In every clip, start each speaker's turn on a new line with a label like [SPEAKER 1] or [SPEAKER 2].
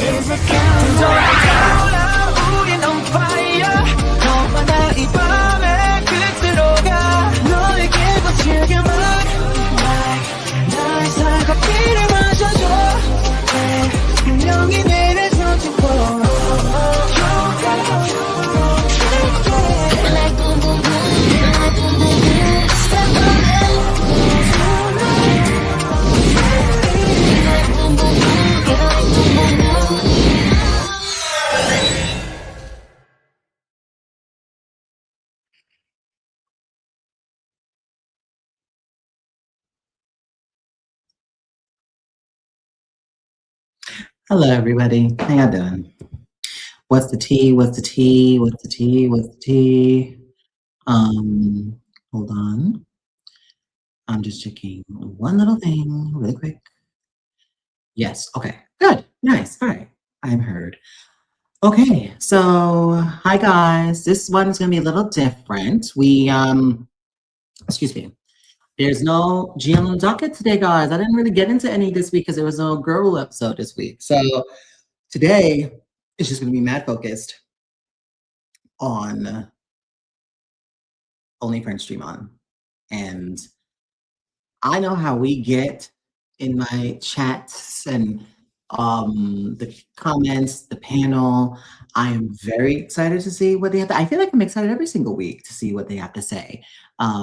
[SPEAKER 1] is a countdown. 우린 on fire. 너와 나 이 밤의 끝으로 가. 너에게 지금은 날 살갑기를 마셔줘. 분명히 내를 손짓고.
[SPEAKER 2] Hello, everybody. How y'all doing? What's the tea? What's the tea? What's the tea? What's the tea? Hold on. I'm just checking one little thing really quick. Yes. Okay. Good. Nice. All right. I'm heard. Okay. So, hi guys. This one's gonna be a little different. Excuse me. There's no GL on the docket today, guys. I didn't really get into any this week because there was no girl episode this week. So today it's just gonna be mad focused on only French stream on. And I know how we get in my chats and the comments, the panel. I am very excited to see what they have to. I feel like I'm excited every single week to see what they have to say.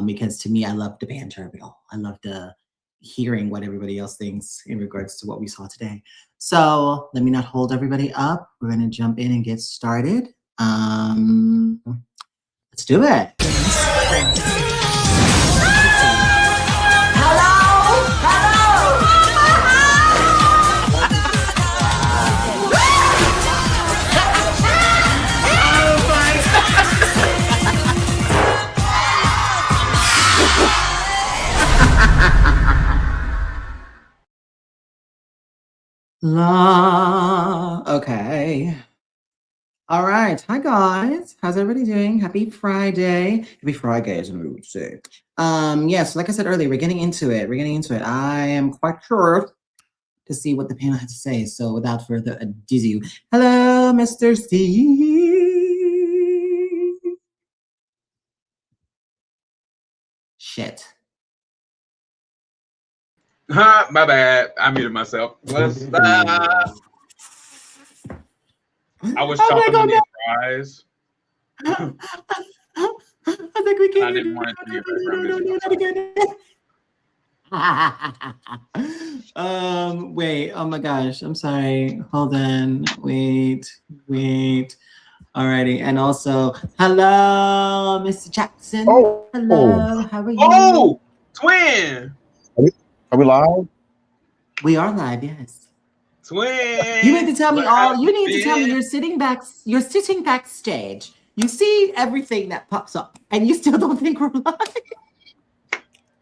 [SPEAKER 2] Because to me, I love the banter of it all. I love the hearing what everybody else thinks in regards to what we saw today. So let me not hold everybody up. We're gonna jump in and get started. Let's do it. Okay. All right. Hi, guys. How's everybody doing? Happy Friday. Happy Friday, as I would say. Yes, like I said earlier, we're getting into it. I am quite sure to see what the panel has to say. So without further ado, hello, Mr. C. Shit.
[SPEAKER 3] My bad. I muted myself. I was chopping on the fries.
[SPEAKER 2] I think we can.
[SPEAKER 3] I didn't want it to be a background.
[SPEAKER 2] Wait. Oh my gosh. I'm sorry. Hold on. Wait. Alrighty. And also, hello, Mr. Jackson.
[SPEAKER 4] Oh.
[SPEAKER 2] Hello. How are you?
[SPEAKER 3] Oh, twin.
[SPEAKER 4] Are we live?
[SPEAKER 2] We are live. Yes.
[SPEAKER 3] Twin.
[SPEAKER 2] You need to tell me all. You need to tell me you're sitting backstage. You see everything that pops up, and you still don't think we're live.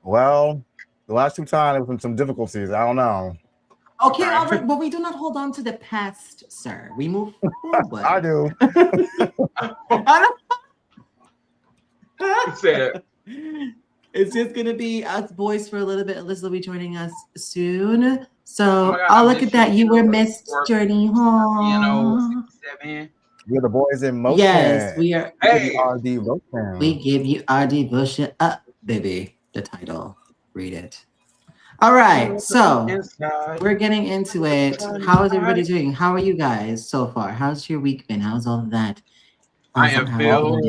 [SPEAKER 4] Well, the last two times there was some difficulties. I don't know.
[SPEAKER 2] Okay, all right, but we do not hold on to the past, sir. We move forward.
[SPEAKER 4] I do.
[SPEAKER 2] It's just gonna be us boys for a little bit. Alyssa will be joining us soon. So look at that. You were missed, Journey.
[SPEAKER 4] We're the boys in motion.
[SPEAKER 2] Yes, we are.
[SPEAKER 4] Hey, RD Motion.
[SPEAKER 2] We give you RD Bullshit Up, baby. The title. Read it. All right, so we're getting into it. How is everybody doing? How are you guys so far? How's your week been? How's all of that?
[SPEAKER 3] I am feeling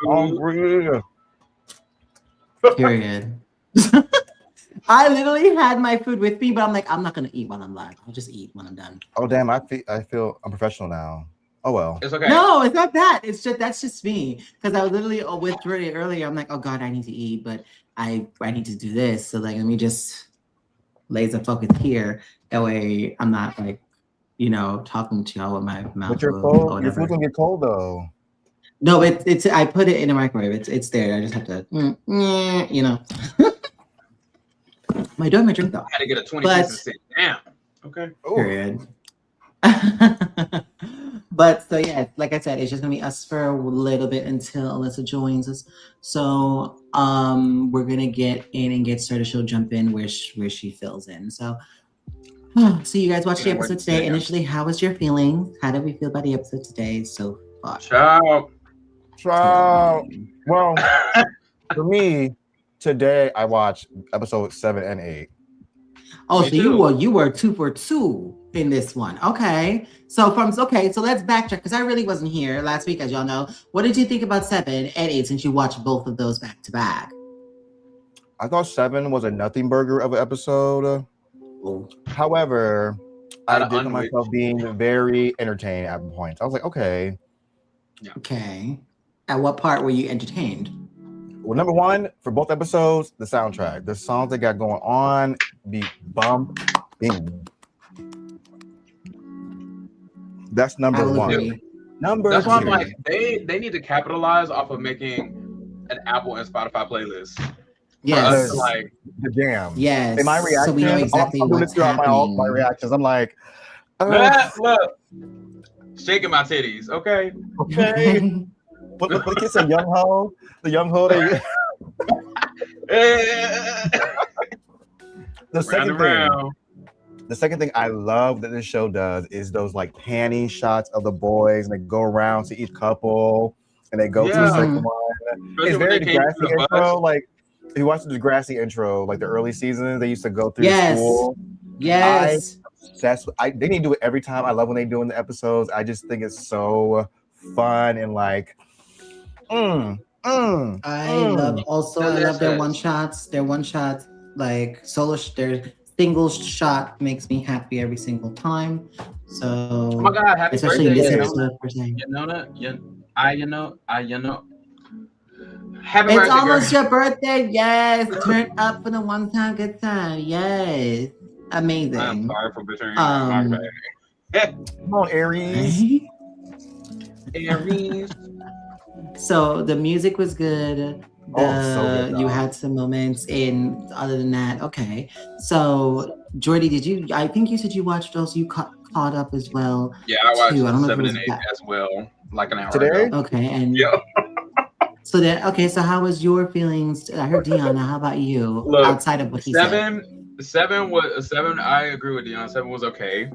[SPEAKER 4] hungry.
[SPEAKER 2] Period. I literally had my food with me, but I'm like, I'm not gonna eat while I'm live. I'll just eat when I'm done.
[SPEAKER 4] Oh damn! I feel I'm professional now. Oh well.
[SPEAKER 3] It's okay.
[SPEAKER 2] No, it's not that. That's just me. Because I was literally with Jordy earlier. I'm like, oh god, I need to eat, but I need to do this. So like, let me just laser focus here. That way, I'm not like, talking to y'all with my mouth.
[SPEAKER 4] But your food's gonna get cold though.
[SPEAKER 2] No, it's. I put it in the microwave. It's there. I just have to, Am I doing my drink though?
[SPEAKER 3] I had to get a 20% down. Okay.
[SPEAKER 2] Period. But so yeah, like I said, it's just gonna be us for a little bit until Alyssa joins us. So we're gonna get in and get started. She'll jump in where she fills in. So So you guys watched the
[SPEAKER 3] Can't wait
[SPEAKER 2] episode
[SPEAKER 3] to see
[SPEAKER 2] today.
[SPEAKER 3] it.
[SPEAKER 2] Initially, how was your feeling? How did we feel about the episode today so far?
[SPEAKER 3] Ciao.
[SPEAKER 4] Well, for me, today I watched episode 7 and 8.
[SPEAKER 2] Oh,
[SPEAKER 3] Me
[SPEAKER 2] so
[SPEAKER 3] too.
[SPEAKER 2] you were 2 for 2 in this one. Okay. So let's backtrack because I really wasn't here last week, as y'all know. What did you think about 7 and 8 since you watched both of those back to back?
[SPEAKER 4] I thought 7 was a nothing burger of an episode.
[SPEAKER 2] Oh,
[SPEAKER 4] However, I
[SPEAKER 3] Out of
[SPEAKER 4] did find myself being very entertained at points. I was like, okay.
[SPEAKER 2] okay. At what part were you entertained?
[SPEAKER 4] Well, number one, for both episodes, the soundtrack. The songs they got going on be bumping. That's number
[SPEAKER 2] I will
[SPEAKER 4] one.
[SPEAKER 2] agree.
[SPEAKER 4] Number
[SPEAKER 3] That's why I'm
[SPEAKER 4] two.
[SPEAKER 3] like, they need to capitalize off of making an Apple and Spotify playlist.
[SPEAKER 2] Yes.
[SPEAKER 3] Like
[SPEAKER 4] the jam.
[SPEAKER 2] Yes.
[SPEAKER 4] In my reaction,
[SPEAKER 2] So we know exactly
[SPEAKER 4] I'm doing
[SPEAKER 2] what's
[SPEAKER 4] this throughout
[SPEAKER 2] happening.
[SPEAKER 4] my reactions. I'm like,
[SPEAKER 3] look, shaking my titties. Okay.
[SPEAKER 4] okay. But the kids are young ho. The young ho. They, the second thing I love that this show does is those like panning shots of the boys, and they go around to each couple, and they go to the second one. It's very Degrassi intro. Like if you watch the Degrassi intro, like the early seasons, they used to go through school.
[SPEAKER 2] Yes.
[SPEAKER 4] They need to do it every time. I love when they do in the episodes. I just think it's so fun and like I love their one shots. Their one shots, like their single shot makes me happy every single time. So
[SPEAKER 3] oh my God, happy
[SPEAKER 2] especially
[SPEAKER 3] birthday,
[SPEAKER 2] in this episode per se.
[SPEAKER 3] You know that? Happy
[SPEAKER 2] It's
[SPEAKER 3] birthday,
[SPEAKER 2] almost
[SPEAKER 3] girl.
[SPEAKER 2] your birthday. Yes. Turn up for the one time good time. Yes. Amazing.
[SPEAKER 3] I'm sorry for betraying my bad.
[SPEAKER 4] Come on, Aries.
[SPEAKER 3] Aries.
[SPEAKER 2] So the music was good.
[SPEAKER 4] So good.
[SPEAKER 2] You had some moments in. Other than that, okay. So Jordy, I think you said you watched those. You caught up as well.
[SPEAKER 3] Yeah, I watched
[SPEAKER 2] too. I don't know
[SPEAKER 3] 7
[SPEAKER 2] if it
[SPEAKER 3] and
[SPEAKER 2] was
[SPEAKER 3] 8
[SPEAKER 2] that.
[SPEAKER 3] as well, like an hour
[SPEAKER 4] Today?
[SPEAKER 3] ago.
[SPEAKER 2] Okay, and
[SPEAKER 3] Yeah.
[SPEAKER 2] So how was your feelings? I heard Dion. How about you?
[SPEAKER 3] Look,
[SPEAKER 2] outside of what he said.
[SPEAKER 3] 7 was 7. I agree with Dion. 7 was okay.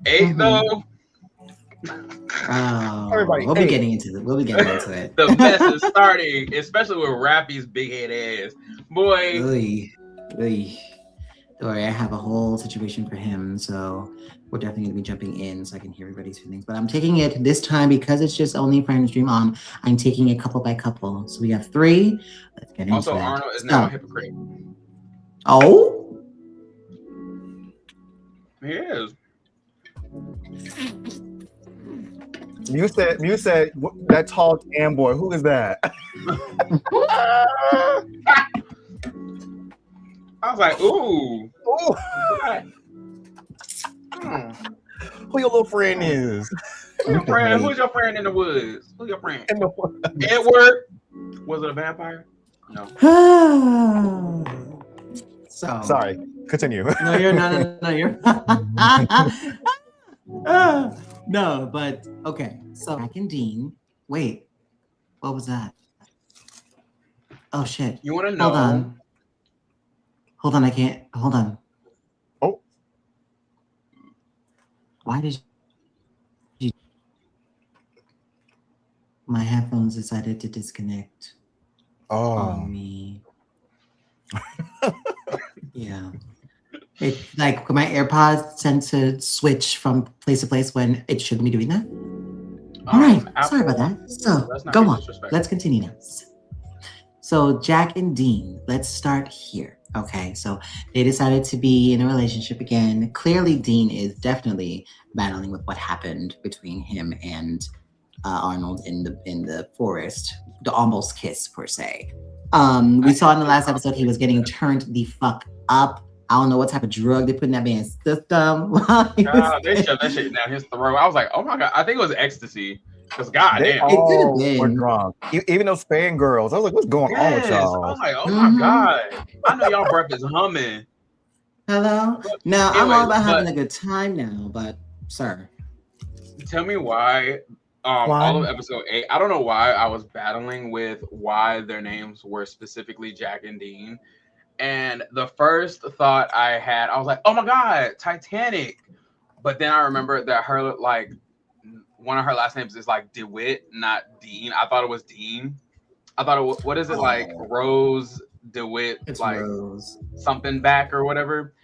[SPEAKER 3] 8 though.
[SPEAKER 2] Oh,
[SPEAKER 4] Everybody,
[SPEAKER 2] we'll be getting into it.
[SPEAKER 3] The mess is starting, especially with Rafie's big head ass. Boy.
[SPEAKER 2] Don't worry, I have a whole situation for him, so we're definitely going to be jumping in so I can hear everybody's feelings. But I'm taking it this time because it's just only Friends Dream On. I'm taking it couple by couple. So we have 3. Let's get into
[SPEAKER 3] Also,
[SPEAKER 2] it.
[SPEAKER 3] Arnold is now a hypocrite.
[SPEAKER 2] Oh?
[SPEAKER 3] He is.
[SPEAKER 4] You said that tall tan boy. Who is that?
[SPEAKER 3] I was like, ooh.
[SPEAKER 4] Who your little friend is?
[SPEAKER 3] Who's your friend? Who's your friend in the woods? Who's your friend?
[SPEAKER 4] Edward.
[SPEAKER 3] Was it a vampire? No.
[SPEAKER 2] So
[SPEAKER 4] Sorry. Continue.
[SPEAKER 2] No, you're not. No, you're no, but okay. So Jack and Dean. Wait, what was that? Oh shit!
[SPEAKER 3] You want to know?
[SPEAKER 2] Hold on. I can't. Hold on.
[SPEAKER 4] Oh.
[SPEAKER 2] Why did you? My headphones decided to disconnect. On me. Yeah. It's like my AirPods tend to switch from place to place when it shouldn't be doing that. All right. Sorry about that. So go on. Let's continue now. So Jack and Dean, let's start here. Okay. So they decided to be in a relationship again. Clearly, Dean is definitely battling with what happened between him and Arnold in the forest. The almost kiss per se. We saw in the last episode he was getting turned the fuck up. I don't know what type of drug they put in that man's system.
[SPEAKER 3] They shoved that shit down his throat. I was like, oh my God. I think it was ecstasy. Because goddamn.
[SPEAKER 4] They all were drunk. Even those Spain girls. I was like, what's going on with y'all?
[SPEAKER 3] I was like, oh my God. I know y'all breath is humming.
[SPEAKER 2] Hello? Now, I'm all about having a good time now, but sir.
[SPEAKER 3] Tell me why all of episode 8, I don't know why I was battling with why their names were specifically Jack and Dean. And the first thought I had, I was like, "Oh my god, Titanic!" But then I remembered that her like one of her last names is like DeWitt, not Dean. I thought it was Dean. I thought it was, what is it like Rose DeWitt,
[SPEAKER 2] It's
[SPEAKER 3] like
[SPEAKER 2] Rose.
[SPEAKER 3] something back or whatever.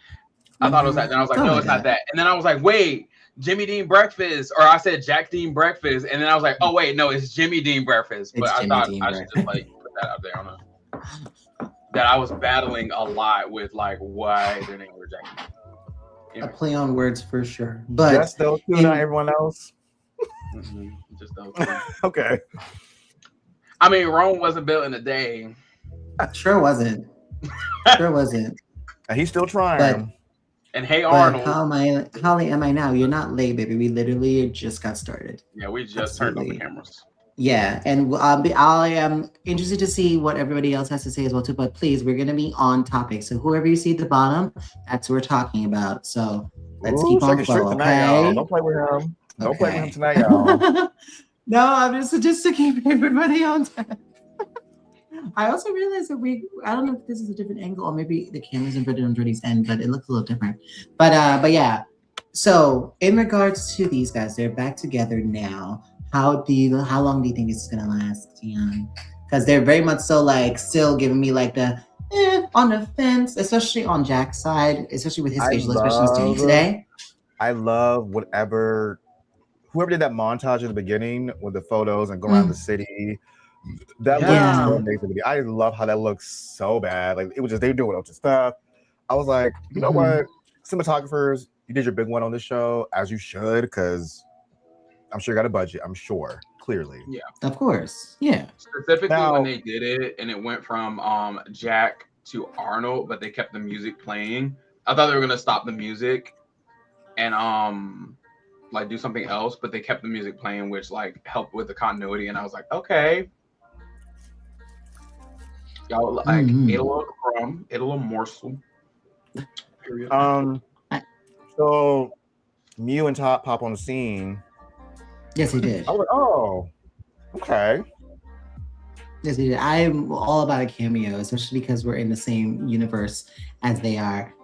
[SPEAKER 3] I thought it was that. Then I was like,
[SPEAKER 2] Something
[SPEAKER 3] no,
[SPEAKER 2] like
[SPEAKER 3] it's not that. And then I was like, wait, Jimmy Dean Breakfast, or I said Jack Dean Breakfast, and then I was like, oh wait, no, it's Jimmy Dean Breakfast. But I thought I should just like put that out there on that I was battling a lot with like why their name were Jack.
[SPEAKER 2] A play on words for sure, but
[SPEAKER 4] just those two, not everyone else.
[SPEAKER 3] Just those two.
[SPEAKER 4] Okay.
[SPEAKER 3] I mean, Rome wasn't built in a day.
[SPEAKER 2] Sure wasn't. Sure wasn't.
[SPEAKER 4] And he's still trying.
[SPEAKER 2] But,
[SPEAKER 3] and hey,
[SPEAKER 2] but
[SPEAKER 3] Arnold.
[SPEAKER 2] how late am I now? You're not late, baby. We literally just got started.
[SPEAKER 3] Yeah, we just turned on the cameras.
[SPEAKER 2] Yeah, and I am interested to see what everybody else has to say as well too. But please, we're gonna be on topic. So whoever you see at the bottom, that's what we're talking about. So let's keep on flow, okay?
[SPEAKER 4] Don't play with him. Don't play with him tonight, y'all.
[SPEAKER 2] No, I'm just to keep everybody on track. I also realized that I don't know if this is a different angle or maybe the camera's inverted on Jordy's end, but it looks a little different. But yeah. So in regards to these guys, they're back together now. How long do you think this is gonna last, Tian? Because they're very much so like still giving me like the on the fence, especially on Jack's side, especially with his facial expressions today.
[SPEAKER 4] I love whoever did that montage at the beginning with the photos and go around the city. That looks so amazing to me. I love how that looks so bad. Like it was just they were doing other stuff. I was like, you know what, cinematographers, you did your big one on this show as you should, because I'm sure you got a budget. I'm sure, clearly.
[SPEAKER 3] Yeah,
[SPEAKER 2] of course. Yeah.
[SPEAKER 3] Specifically when they did it, and it went from Jack to Arnold, but they kept the music playing. I thought they were gonna stop the music and like do something else, but they kept the music playing, which like helped with the continuity. And I was like, okay, y'all like ate a little crumb, ate a little morsel. Period.
[SPEAKER 4] So Mew and Top pop on the scene.
[SPEAKER 2] Yes, he did.
[SPEAKER 4] I was like, oh, okay.
[SPEAKER 2] Yes, he did. I'm all about a cameo, especially because we're in the same universe as they are.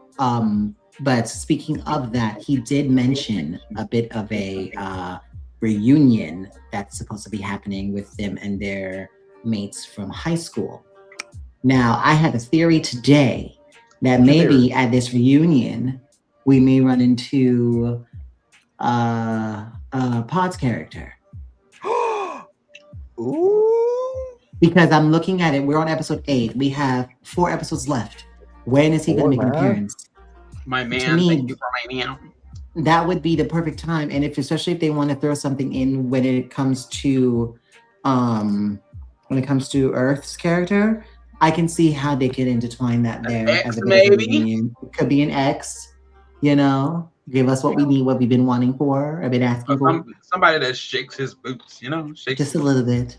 [SPEAKER 2] But speaking of that, he did mention a bit of a reunion that's supposed to be happening with them and their mates from high school. Now, I had a theory today that maybe at this reunion, we may run into Pod's character.
[SPEAKER 4] Ooh.
[SPEAKER 2] Because I'm looking at it, we're on episode 8. We have 4 episodes left. When is he going to make an appearance?
[SPEAKER 3] My man, thank you for my man.
[SPEAKER 2] That would be the perfect time, and especially if they want to throw something in when it comes to Earth's character, I can see how they could intertwine that there as a bit of a reunion. It could be an X, you know, give us what we need, what we've been wanting for, I've been asking for.
[SPEAKER 3] Somebody that shakes his boots, you know,
[SPEAKER 2] just a little bit,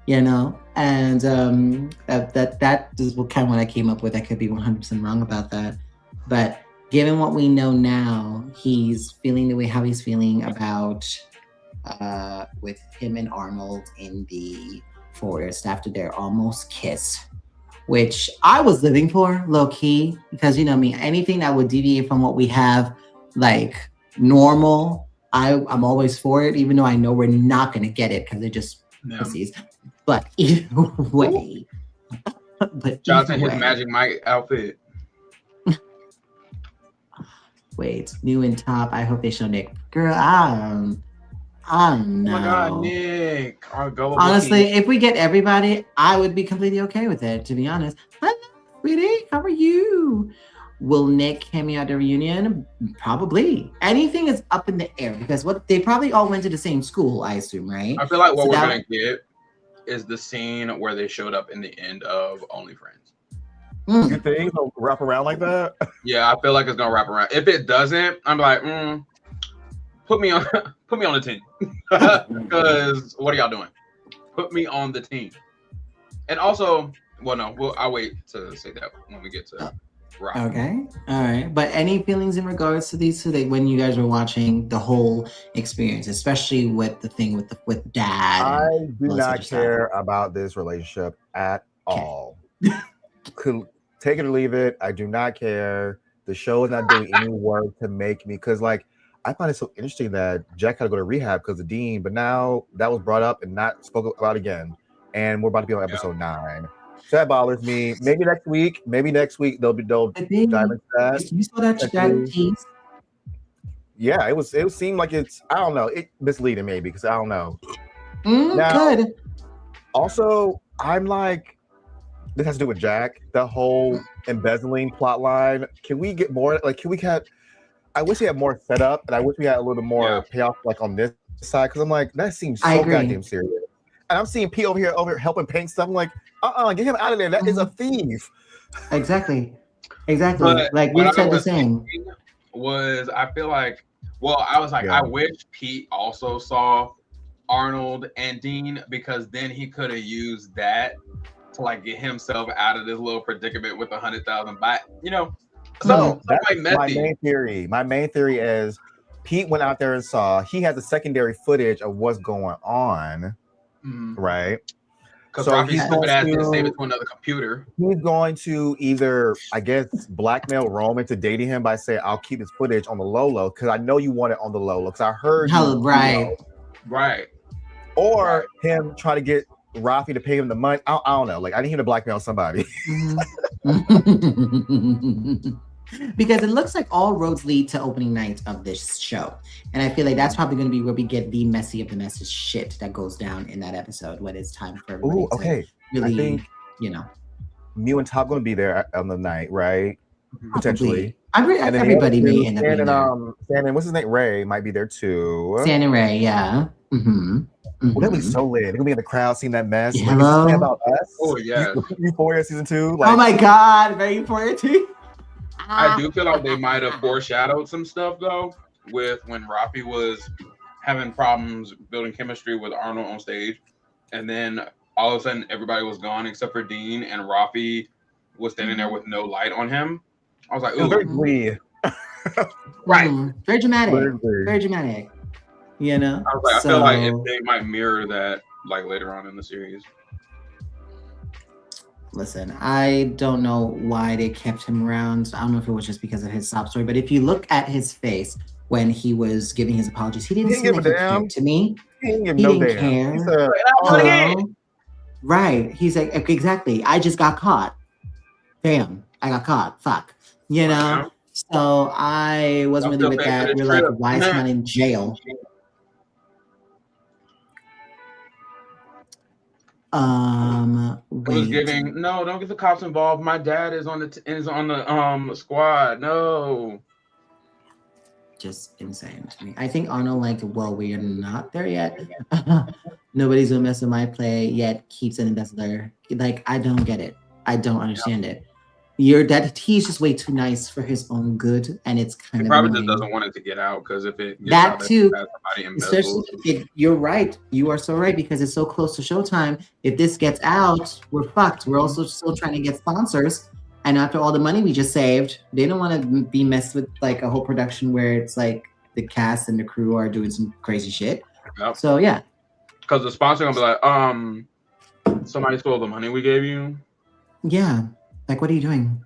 [SPEAKER 2] you know, and that is kind of what I came up with. I could be 100% wrong about that, but given what we know now, he's feeling the way how he's feeling about with him and Arnold in the forest after their almost kiss, which I was living for, low key, because you know me, anything that would deviate from what we have, like normal, I'm always for it, even though I know we're not gonna get it because they're just pussies. But either way,
[SPEAKER 3] Johnson, his Magic Mike outfit.
[SPEAKER 2] Wait, New and Top. I hope they show Nick. Girl, I don't know.
[SPEAKER 3] Oh my God, Nick.
[SPEAKER 2] Honestly, if we get everybody, I would be completely okay with it, to be honest. Hello, sweetie. How are you? Will Nick cameo at the reunion? Probably. Anything is up in the air because they probably all went to the same school, I assume, right?
[SPEAKER 3] I feel like what we're going to get is the scene where they showed up in the end of Only Friends.
[SPEAKER 4] You think it'll wrap around like that?
[SPEAKER 3] Yeah, I feel like it's gonna wrap around. If it doesn't, I'm like, put me on the team. Because what are y'all doing? Put me on the team. And also, well, no, I'll wait to say that when we get to Rock.
[SPEAKER 2] Okay, all right. But any feelings in regards to these two? When you guys were watching the whole experience, especially with the thing with Dad.
[SPEAKER 4] I do not care about this relationship at all. take it or leave it. I do not care. The show is not doing any work to make me, because like I find it so interesting that Jack had to go to rehab because of Dean, but now that was brought up and not spoken about again. And we're about to be on episode 9. So that bothers me. Maybe next week they'll dive into that.
[SPEAKER 2] You saw that piece?
[SPEAKER 4] Yeah, it seemed like it's, I don't know, it misleading maybe because I don't know. Now,
[SPEAKER 2] Good.
[SPEAKER 4] Also, I'm like, this has to do with Jack, the whole embezzling plot line. Can we get more? Like, I wish we had more setup, and I wish we had a little more payoff, like on this side, because I'm like, that seems so goddamn serious. And I'm seeing P over here helping paint stuff. I'm like, get him out of there. That is a thief.
[SPEAKER 2] Exactly.
[SPEAKER 3] But
[SPEAKER 2] like we said the same.
[SPEAKER 3] I feel like, I was like, I wish Pete also saw Arnold and Dean, because then he could have used that to like get himself out of this little predicament with 100,000 baht,
[SPEAKER 4] So that's my main theory. My main theory is Pete went out there and saw, he has the secondary footage of what's going on, right?
[SPEAKER 3] Because Rafie's stupid ass didn't save it to another computer.
[SPEAKER 4] He's going to either, I guess, blackmail Roman to dating him by saying, I'll keep this footage on the low, because I know you want it on the low, because I heard
[SPEAKER 3] Right.
[SPEAKER 4] Or him try to get Rafie to pay him the money. I don't know. Like, I need him to blackmail somebody.
[SPEAKER 2] Because it looks like all roads lead to opening night of this show. And I feel like that's probably going to be where we get the messy of the messy shit that goes down in that episode when it's time for everybody to really,
[SPEAKER 4] I think, Mew and Top going to be there on the night, right? Potentially.
[SPEAKER 2] Everybody may end up being there.
[SPEAKER 4] Stan and what's his name? Ray might be there too.
[SPEAKER 2] Stan and Ray, yeah.
[SPEAKER 4] Well, that'd be so lit. They're gonna be in the crowd seeing that mess.
[SPEAKER 2] Hello?
[SPEAKER 4] Like, about us.
[SPEAKER 3] Oh yeah.
[SPEAKER 4] Euphoria season 2. Like,
[SPEAKER 2] oh my god, very Euphoria 2.
[SPEAKER 3] I do feel like they might have foreshadowed some stuff though, with when Rafie was having problems building chemistry with Arnold on stage, and then all of a sudden everybody was gone except for Dean, and Rafie was standing there with no light on him. I was like, ooh.
[SPEAKER 4] Very weird.
[SPEAKER 2] Right. Very dramatic. Very dramatic. I
[SPEAKER 3] was like, I feel like they might mirror that like later on in the series.
[SPEAKER 2] Listen, I don't know why they kept him around. I don't know if it was just because of his sob story, but if you look at his face when he was giving his apologies, he didn't seem like he cared to me.
[SPEAKER 4] He didn't
[SPEAKER 2] care. Right. He's like, exactly. I just got caught. Damn, I got caught. Fuck. So I wasn't really with that. We're like, why is he not in jail?
[SPEAKER 3] It was giving, no, don't get the cops involved. My dad is on the squad. No.
[SPEAKER 2] Just insane to me. I think Arnold we are not there yet. Nobody's gonna mess with my play yet. Keeps an embezzler. Like, I don't get it. I don't understand it. He's just way too nice for his own good, and it's kind of
[SPEAKER 3] probably
[SPEAKER 2] annoying.
[SPEAKER 3] just doesn't want it to get out, because if it gets
[SPEAKER 2] that
[SPEAKER 3] out,
[SPEAKER 2] too,
[SPEAKER 3] especially
[SPEAKER 2] you're right. You are so right, because it's so close to showtime. If this gets out, we're fucked. We're also still trying to get sponsors, and after all the money we just saved, they don't want to be messed with like a whole production where it's like the cast and the crew are doing some crazy shit.
[SPEAKER 3] Yep.
[SPEAKER 2] So yeah,
[SPEAKER 3] because the sponsor gonna be like, somebody stole the money we gave you.
[SPEAKER 2] Yeah. Like, what are you doing?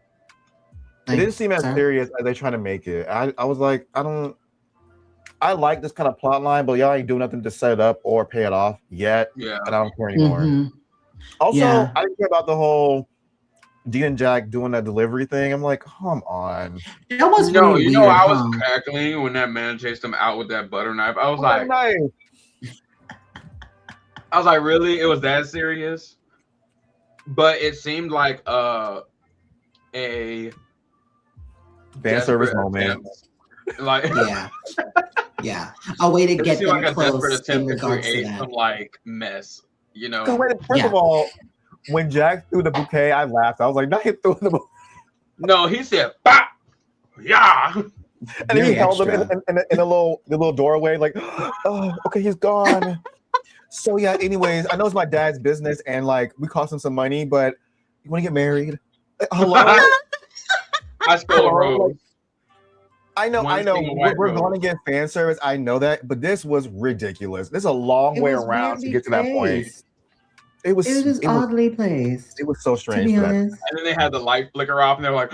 [SPEAKER 4] It didn't seem as serious as they trying to make it. I was like, I like this kind of plot line, but y'all ain't doing nothing to set it up or pay it off yet.
[SPEAKER 3] Yeah.
[SPEAKER 4] And I don't care anymore. Also, I didn't care about the whole Dean and Jack doing that delivery thing. I'm like, come on.
[SPEAKER 2] That was really weird,
[SPEAKER 3] I was cackling when that man chased him out with that butter knife. I was like, really? It was that serious? But it seemed like a
[SPEAKER 4] fan service moment.
[SPEAKER 3] Like,
[SPEAKER 2] yeah, a way to get them
[SPEAKER 3] like
[SPEAKER 2] close in regards to that.
[SPEAKER 3] Some like mess,
[SPEAKER 4] First of all, when Jack threw the bouquet, I laughed. I was like, not him throwing the bouquet.
[SPEAKER 3] No, he said, "Bah, yeah,"
[SPEAKER 4] and he held him in the little doorway, like, oh, okay, he's gone. So yeah, anyways, I know it's my dad's business, and like we cost him some money, but you want to get married? Hello.
[SPEAKER 3] I stole a rose.
[SPEAKER 4] I know. We're going to get fan service. I know that, but this was ridiculous. This is a long way around to get to that point. It was
[SPEAKER 2] just oddly placed.
[SPEAKER 4] It was so strange.
[SPEAKER 2] To be honest.
[SPEAKER 3] And then they had the light flicker off, and they're like,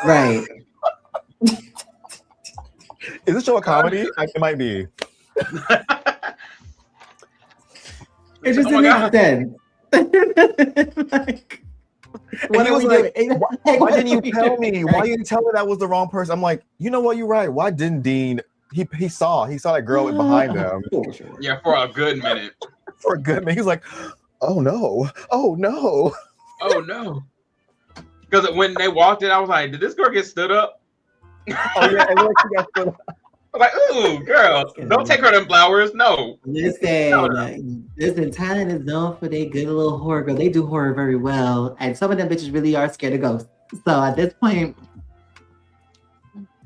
[SPEAKER 2] right.
[SPEAKER 4] Is this show a comedy? It might be.
[SPEAKER 2] It just didn't make sense. Like, what are we doing?
[SPEAKER 4] Why didn't you tell me? Why you didn't tell me that was the wrong person? I'm like, you know what? You're right. Why didn't Dean? He saw that girl behind him.
[SPEAKER 3] Yeah, for a good minute.
[SPEAKER 4] For a good minute, he's like, oh no.
[SPEAKER 3] Because when they walked in, I was like, did this girl get stood up?
[SPEAKER 4] Oh yeah, and she got stood up.
[SPEAKER 3] I was like, ooh, girl, don't take her them flowers. No.
[SPEAKER 2] Listen, Thailand is known for their good little horror girl. They do horror very well, and some of them bitches really are scared of ghosts. So at this point,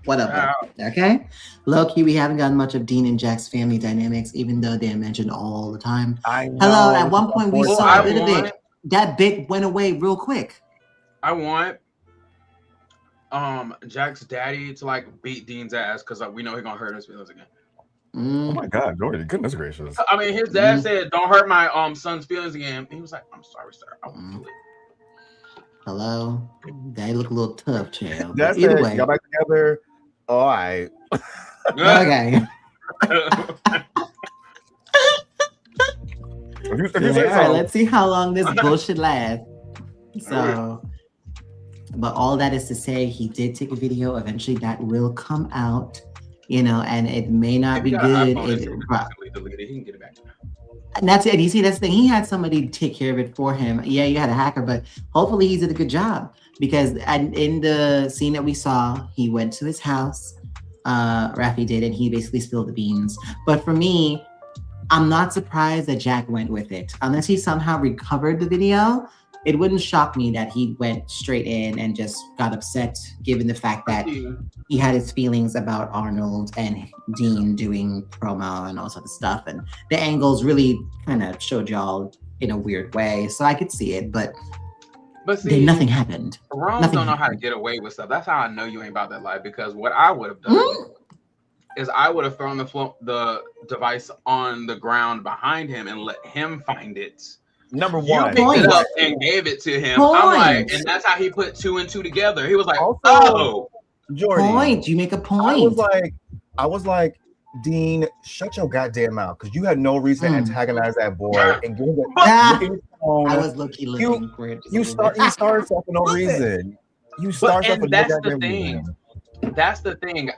[SPEAKER 2] whatever. Okay. Low key, we haven't gotten much of Dean and Jack's family dynamics, even though they're mentioned all the time.
[SPEAKER 4] I know.
[SPEAKER 2] Hello. At one point, we saw a bit of it. That bit went away real quick.
[SPEAKER 3] I want Jack's daddy to like beat Dean's ass because we know he's gonna hurt his feelings again.
[SPEAKER 4] Oh my God, Jordan, goodness gracious.
[SPEAKER 3] I mean, his dad said, "Don't hurt my son's feelings again." He was like, "I'm sorry, sir. I won't do it."
[SPEAKER 2] Hello. They look a little tough, child.
[SPEAKER 4] That's
[SPEAKER 2] Either
[SPEAKER 4] it.
[SPEAKER 2] way.
[SPEAKER 4] Got back together. All right.
[SPEAKER 2] Okay.
[SPEAKER 4] If
[SPEAKER 2] All right, let's see how long this bullshit lasts. So, but all that is to say, he did take a video. Eventually, that will come out, and it may not be good.
[SPEAKER 3] He can get it back.
[SPEAKER 2] And that's it. You see, that's the thing. He had somebody take care of it for him. Yeah, you had a hacker, but hopefully he did a good job because in the scene that we saw, he went to his house. Rafie did, and he basically spilled the beans. But for me, I'm not surprised that Jack went with it. Unless he somehow recovered the video, it wouldn't shock me that he went straight in and just got upset, given the fact that he had his feelings about Arnold and Dean doing promo and all sorts of stuff. And the angles really kind of showed y'all in a weird way. So I could see it, but see, nothing happened.
[SPEAKER 3] Roms don't know how to get away with stuff. That's how I know you ain't about that life. Because what I would have done is I would have thrown the device on the ground behind him and let him find it.
[SPEAKER 4] Number one,
[SPEAKER 3] you picked it up and gave it to him. I'm like, and that's how he put 2 and 2 together. He was like, "Oh,
[SPEAKER 2] Jordan, you make a point."
[SPEAKER 4] I was like, Dean, shut your goddamn mouth, because you had no reason to antagonize that boy and give him that.
[SPEAKER 2] I was looking for it.
[SPEAKER 4] You started stuff for no reason. You started stuff for no goddamn reason.
[SPEAKER 3] That's the thing.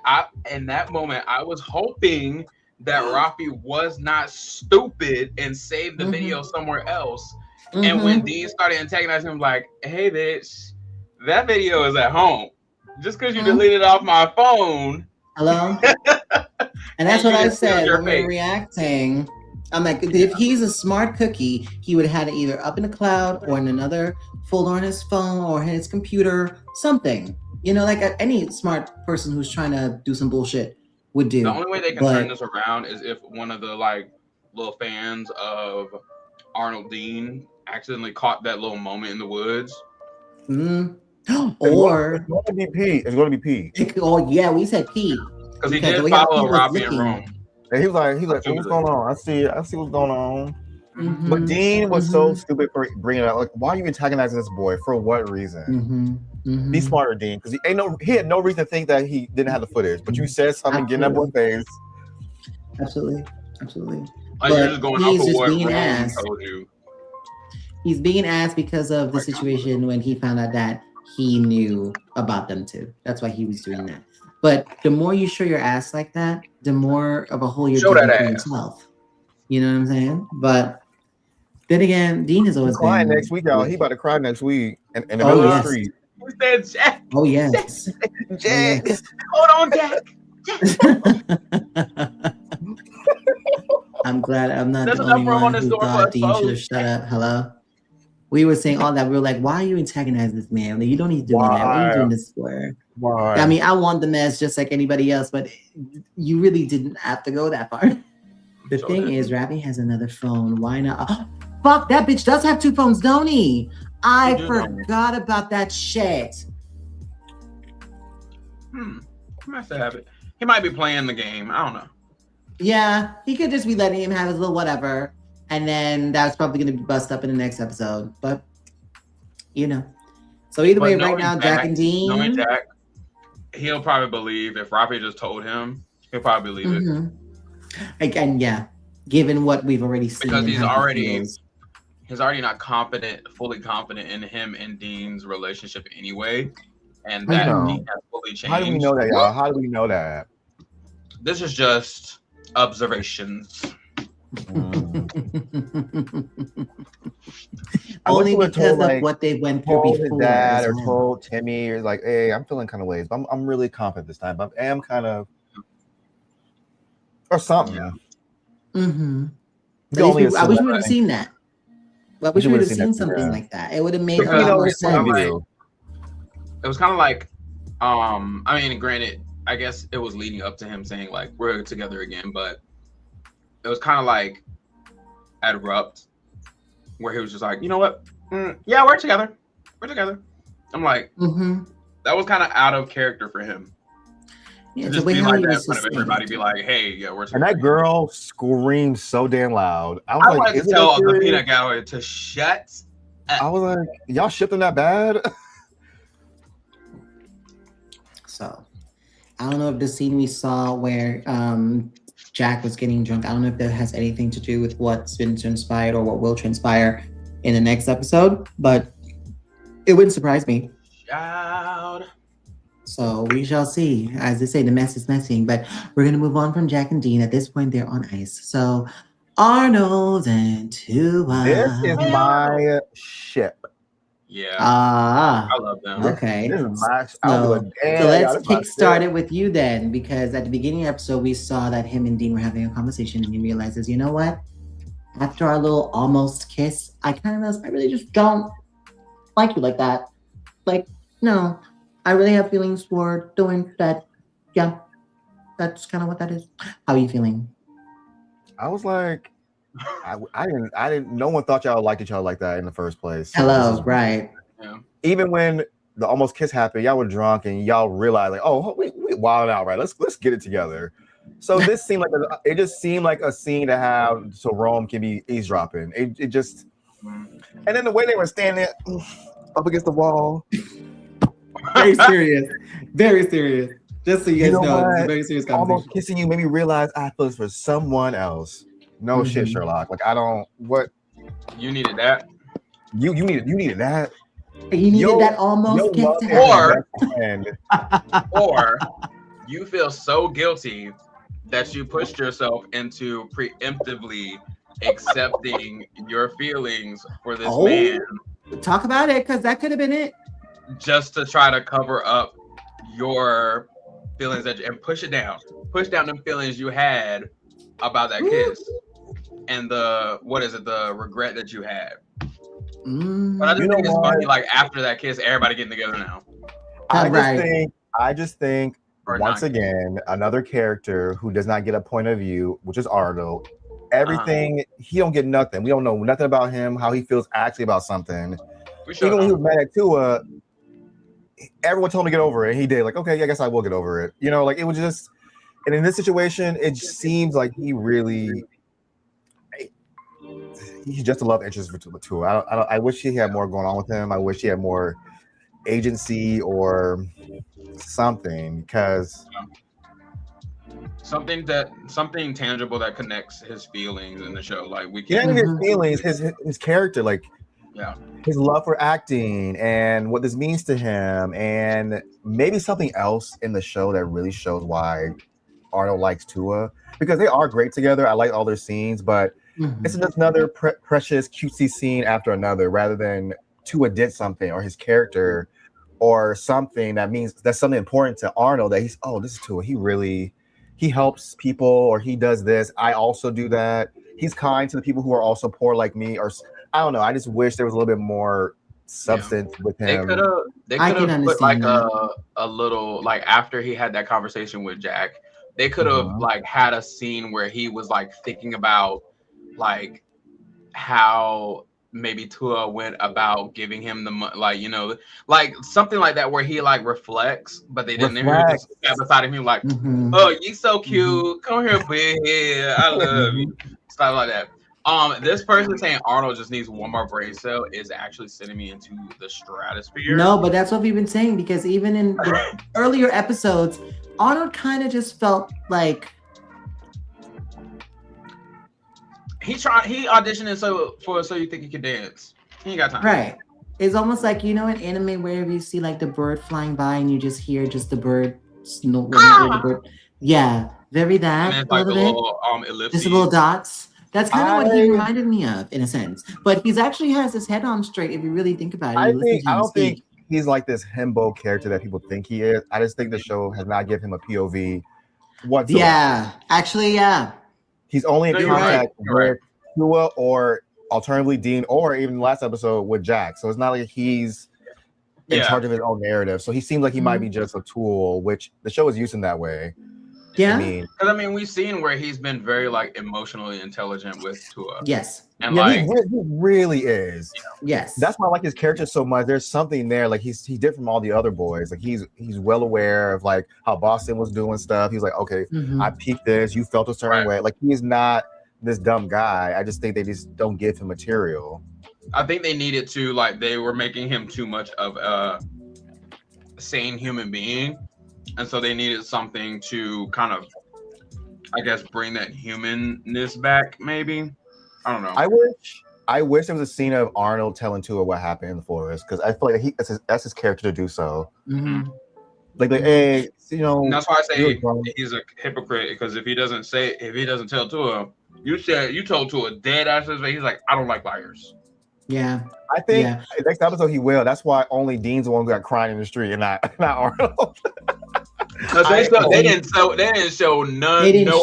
[SPEAKER 3] In that moment, I was hoping that Rafie was not stupid and saved the video somewhere else. And when Dean started antagonizing him, like, "Hey, bitch, that video is at home. Just because you deleted it off my phone."
[SPEAKER 2] Hello? And that's what I said when we were reacting. I'm like, if he's a smart cookie, he would have had it either up in the cloud or in another folder on his phone or his computer, something. Like any smart person who's trying to do some bullshit would do.
[SPEAKER 3] The only way they can turn this around is if one of the little fans of Arnold Dean accidentally caught that little moment in the woods.
[SPEAKER 2] Or
[SPEAKER 4] it's going to be P. It's going to be P.
[SPEAKER 2] Oh yeah, we said P.
[SPEAKER 3] Because he did follow Rafie in Rome.
[SPEAKER 4] And he was like, "What's going on? I see what's going on." But Dean was so stupid for bringing it out. Like, why are you antagonizing this boy? For what reason? Be smarter, Dean, because he had no reason to think that he didn't have the footage. But you said something, getting that boy's face.
[SPEAKER 2] Absolutely.
[SPEAKER 3] Like, you're just going off of what Rome told you.
[SPEAKER 2] He's being asked because of the situation when he found out that he knew about them too. That's why he was doing that. But the more you show your ass like that, the more of a hole you're digging for yourself. You know what I'm saying? But then again, Dean has always
[SPEAKER 4] crying
[SPEAKER 2] been
[SPEAKER 4] next week, y'all. He about to cry next week in the middle of the street.
[SPEAKER 3] Who said Jack?
[SPEAKER 2] Oh yes.
[SPEAKER 4] Jack.
[SPEAKER 3] Hold on, Jack.
[SPEAKER 2] I'm glad I'm not the only one who thought Dean should have shut up. Hello? We were saying all that. We were like, why are you antagonizing this man? Like, you don't need to do that. What are you doing this for?
[SPEAKER 4] Why?
[SPEAKER 2] I mean, I want the mess just like anybody else, but you really didn't have to go that far. The thing is, Rafie has another phone. Why not? Oh, fuck, that bitch does have 2 phones, don't he? I forgot about that shit.
[SPEAKER 3] He must have it. He might be playing the game. I don't know.
[SPEAKER 2] Yeah, he could just be letting him have his little whatever. And then that's probably going to be bust up in the next episode. But, you know. So either way, right now, Jack and Dean.
[SPEAKER 3] Knowing Jack, he'll probably believe if Rafie just told him, he'll probably believe it.
[SPEAKER 2] Again, yeah. Given what we've already seen.
[SPEAKER 3] Because he's already not fully confident in him and Dean's relationship anyway. And that Dean has fully changed.
[SPEAKER 4] How do we know that, y'all? How do we know that?
[SPEAKER 3] This is just observations.
[SPEAKER 2] Only because of what they went through before.
[SPEAKER 4] His dad or told Timmy, or like, hey, I'm feeling kind of ways, but I'm really confident this time. But I am kind of, or something.
[SPEAKER 2] Yeah. I wish we would have seen that. I wish we would have seen something like that. It would have made a lot more sense.
[SPEAKER 3] It was kind of like, I mean, granted, I guess it was leading up to him saying like we're together again, but it was kind of like abrupt, where he was just like, you know what? Yeah, we're together. I'm like, that was kind of out of character for him.
[SPEAKER 2] Yeah,
[SPEAKER 3] just be like that in front of everybody, be like, hey, yeah, we're together.
[SPEAKER 4] And that girl screamed so damn loud.
[SPEAKER 3] I wanted to tell the peanut gallery to shut up.
[SPEAKER 4] I was like, y'all shipped them that bad?
[SPEAKER 2] So, I don't know if the scene we saw where Jack was getting drunk, I don't know if that has anything to do with what's been transpired or what will transpire in the next episode, but it wouldn't surprise me.
[SPEAKER 3] Shout.
[SPEAKER 2] So we shall see. As they say, the mess is messing, but we're going to move on from Jack and Dean. At this point, they're on ice. So Arnold and Tua.
[SPEAKER 4] This is my ship.
[SPEAKER 3] Yeah. I love them.
[SPEAKER 2] Okay.
[SPEAKER 4] This is my
[SPEAKER 2] so let's kickstart it with you then, because at the beginning of the episode, we saw that him and Dean were having a conversation, and he realizes, you know what? After our little almost kiss, I kind of realized I really just don't like you like that. Like, no, I really have feelings for doing that. Yeah, that's kind of what that is. How are you feeling?
[SPEAKER 4] I was like, I didn't. No one thought y'all liked each other like that in the first place.
[SPEAKER 2] Hello, right?
[SPEAKER 3] Yeah.
[SPEAKER 4] Even when the almost kiss happened, y'all were drunk and y'all realized, like, oh, we wilding out, right? Let's get it together. So this seemed like it just seemed like a scene to have so Rome can be eavesdropping. It just, and then the way they were standing up against the wall,
[SPEAKER 2] very serious, very serious. Just so you guys know, it's a very serious conversation.
[SPEAKER 4] Almost kissing you made me realize I feel this for someone else. No shit, Sherlock. Like I don't. What?
[SPEAKER 3] You needed that.
[SPEAKER 4] You needed that.
[SPEAKER 2] He needed that almost kiss.
[SPEAKER 3] Or you feel so guilty that you pushed yourself into preemptively accepting your feelings for this man.
[SPEAKER 2] Talk about it, because that could have been it.
[SPEAKER 3] Just to try to cover up your feelings and push down them feelings you had about that kiss and the regret that you had. But I just think it's funny, like after that kiss, everybody getting together now.
[SPEAKER 4] I just think once again, another character who does not get a point of view, which is Arnold. Everything he don't get nothing. We don't know nothing about him, how he feels actually about something. Even when he was mad at Tua, everyone told him to get over it. He did. Like, okay, I guess I will get over it. You know, like it was just. And in this situation, it seems like he's just a love interest for Tua. I wish he had more going on with him. I wish he had more agency or something, because
[SPEAKER 3] something tangible that connects his feelings in the show. Like we
[SPEAKER 4] can't his feelings, his character, like his love for acting and what this means to him, and maybe something else in the show that really shows why Arnold likes Tua, because they are great together. I like all their scenes, but it's just another precious cutesy scene after another, rather than Tua did something or his character or something that means that's something important to Arnold, that this is Tua. He helps people, or he does this. I also do that. He's kind to the people who are also poor like me, or I don't know. I just wish there was a little bit more substance with him.
[SPEAKER 3] They could have put like a little, like after he had that conversation with Jack, they could have like had a scene where he was like thinking about like how maybe Tua went about giving him the money, like, you know, like something like that, where he like reflects, but they didn't. He just sat beside him like, oh, you so cute, come here, big, I love you, stuff like that. This person saying Arnold just needs one more brain cell is actually sending me into the stratosphere.
[SPEAKER 2] No, but that's what we've been saying because even in the earlier episodes, Arnold kind of just felt like
[SPEAKER 3] he auditioning so you think he can dance. He ain't got time.
[SPEAKER 2] Right. It's almost like, you know, in anime where you see like the bird flying by and you just hear just the bird. Yeah, very that.
[SPEAKER 3] And it's like the little ellipses.
[SPEAKER 2] Just the little dots. That's kind of what he reminded me of, in a sense. But he's actually has his head on straight if you really think about it.
[SPEAKER 4] I don't think he's like this himbo character that people think he is. I just think the show has not given him a POV whatsoever.
[SPEAKER 2] Yeah, actually, yeah.
[SPEAKER 4] He's only in contact with Tua or alternatively Dean or even the last episode with Jack. So it's not like he's in charge of his own narrative. So he seems like he might be just a tool, which the show is using that way.
[SPEAKER 2] Yeah,
[SPEAKER 3] I mean, we've seen where he's been very like emotionally intelligent with Tua.
[SPEAKER 2] Yes,
[SPEAKER 3] and like
[SPEAKER 4] he really is.
[SPEAKER 2] Yes,
[SPEAKER 4] that's why I like his character so much. There's something there. Like he's different from all the other boys. Like he's well aware of like how Boston was doing stuff. He's like, okay, I peaked this. You felt a certain way. Like he's not this dumb guy. I just think they just don't give him material.
[SPEAKER 3] I think they needed to like they were making him too much of a sane human being. And so they needed something to kind of, I guess, bring that humanness back, maybe. I don't know.
[SPEAKER 4] I wish there was a scene of Arnold telling Tua what happened in the forest, because I feel like that's his character to do so. Like, hey, you know.
[SPEAKER 3] And that's why I say he's a hypocrite, because if he doesn't tell Tua, you told Tua dead ass, he's like, I don't like liars.
[SPEAKER 2] Yeah.
[SPEAKER 4] I think next episode he will. That's why only Dean's the one who got crying in the street and not Arnold.
[SPEAKER 3] They didn't show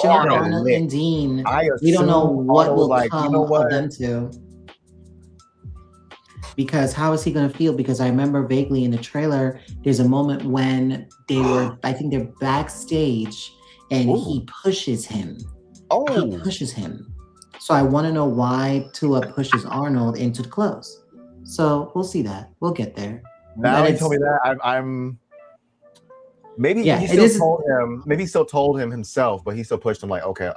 [SPEAKER 2] Arnold and Dean. We don't know what will come of them two. Because how is he going to feel? Because I remember vaguely in the trailer, there's a moment when I think they're backstage, and he pushes him. He pushes him. So I want to know why Tua pushes Arnold into the clothes. So we'll see that. We'll get there.
[SPEAKER 4] Now he told me that I'm. Maybe he still told him himself, but he still pushed him like, okay.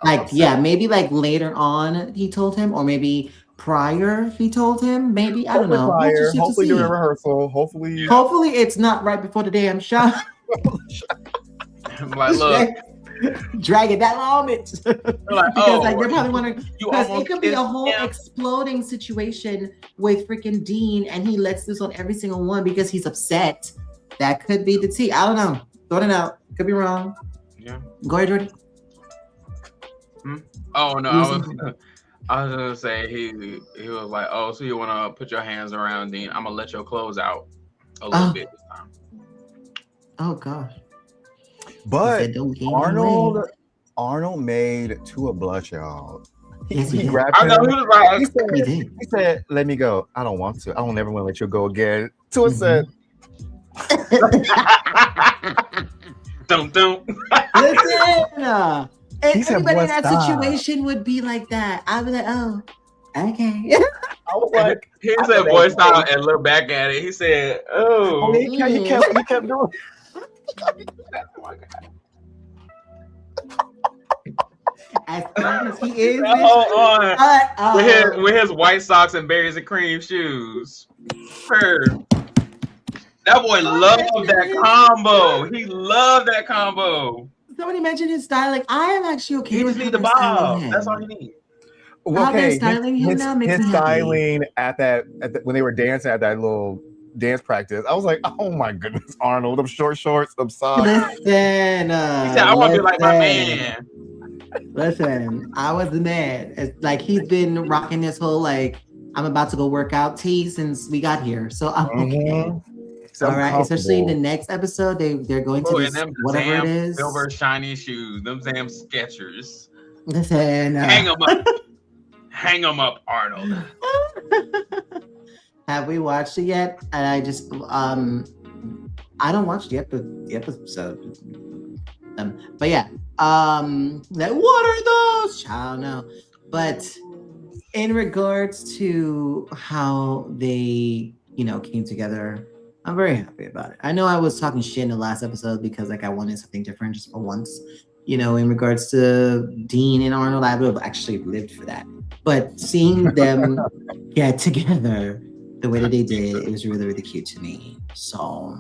[SPEAKER 2] Maybe like later on he told him, or maybe prior he told him. Maybe I don't know.
[SPEAKER 4] Hopefully during rehearsal. Hopefully
[SPEAKER 2] it's not right before the damn shot.
[SPEAKER 3] I'm like, look.
[SPEAKER 2] Drag it that long, because they're probably wondering, because it could be a whole exploding situation with freaking Dean, and he lets this on every single one because he's upset. That could be the tea. I don't know. Throwing it out. Could be wrong.
[SPEAKER 3] Yeah.
[SPEAKER 2] Go ahead, Jordy.
[SPEAKER 3] Oh no, I was gonna say he was like, oh, so you wanna put your hands around Dean? I'm gonna let your clothes out a little bit this time. Oh
[SPEAKER 2] gosh.
[SPEAKER 4] But Arnold made Tua blush, y'all. He grabbed him. He said, "Let me go. I don't want to. I don't ever want to let you go again." Tua said,
[SPEAKER 3] "Don't."
[SPEAKER 2] Listen, if anybody in that situation would be like that, I'd be like, "Oh, okay."
[SPEAKER 4] I was like,
[SPEAKER 3] he said, "Boy, stop," and look back at it. He said, "Oh."
[SPEAKER 4] He kept doing.
[SPEAKER 2] Oh my God. As strong as he is,
[SPEAKER 3] with his white socks and berries and cream shoes. That boy loved that combo. He loved that combo.
[SPEAKER 2] Somebody mentioned his styling. I am actually okay.
[SPEAKER 3] He just need the bob. That's all he needs.
[SPEAKER 4] Okay, his styling at that when they were dancing at that little dance practice, I was like, oh my goodness, Arnold, them short shorts, them socks.
[SPEAKER 2] Listen,
[SPEAKER 3] he said, I want to be like my man.
[SPEAKER 2] Listen, I was the man. It's like he's been rocking this whole like I'm about to go work out tee since we got here, so I'm okay. So all right, especially in the next episode, they're going to this, whatever it is,
[SPEAKER 3] silver shiny shoes, them damn Skechers.
[SPEAKER 2] Listen,
[SPEAKER 3] hang them up, Arnold.
[SPEAKER 2] Have we watched it yet? And I just I don't watch the episode. But yeah, like what are those? I don't know. But in regards to how they, came together, I'm very happy about it. I know I was talking shit in the last episode because like I wanted something different just for once. in regards to Dean and Arnold, I would have actually lived for that. But seeing them get together the way that they did, it was really, really cute to me. So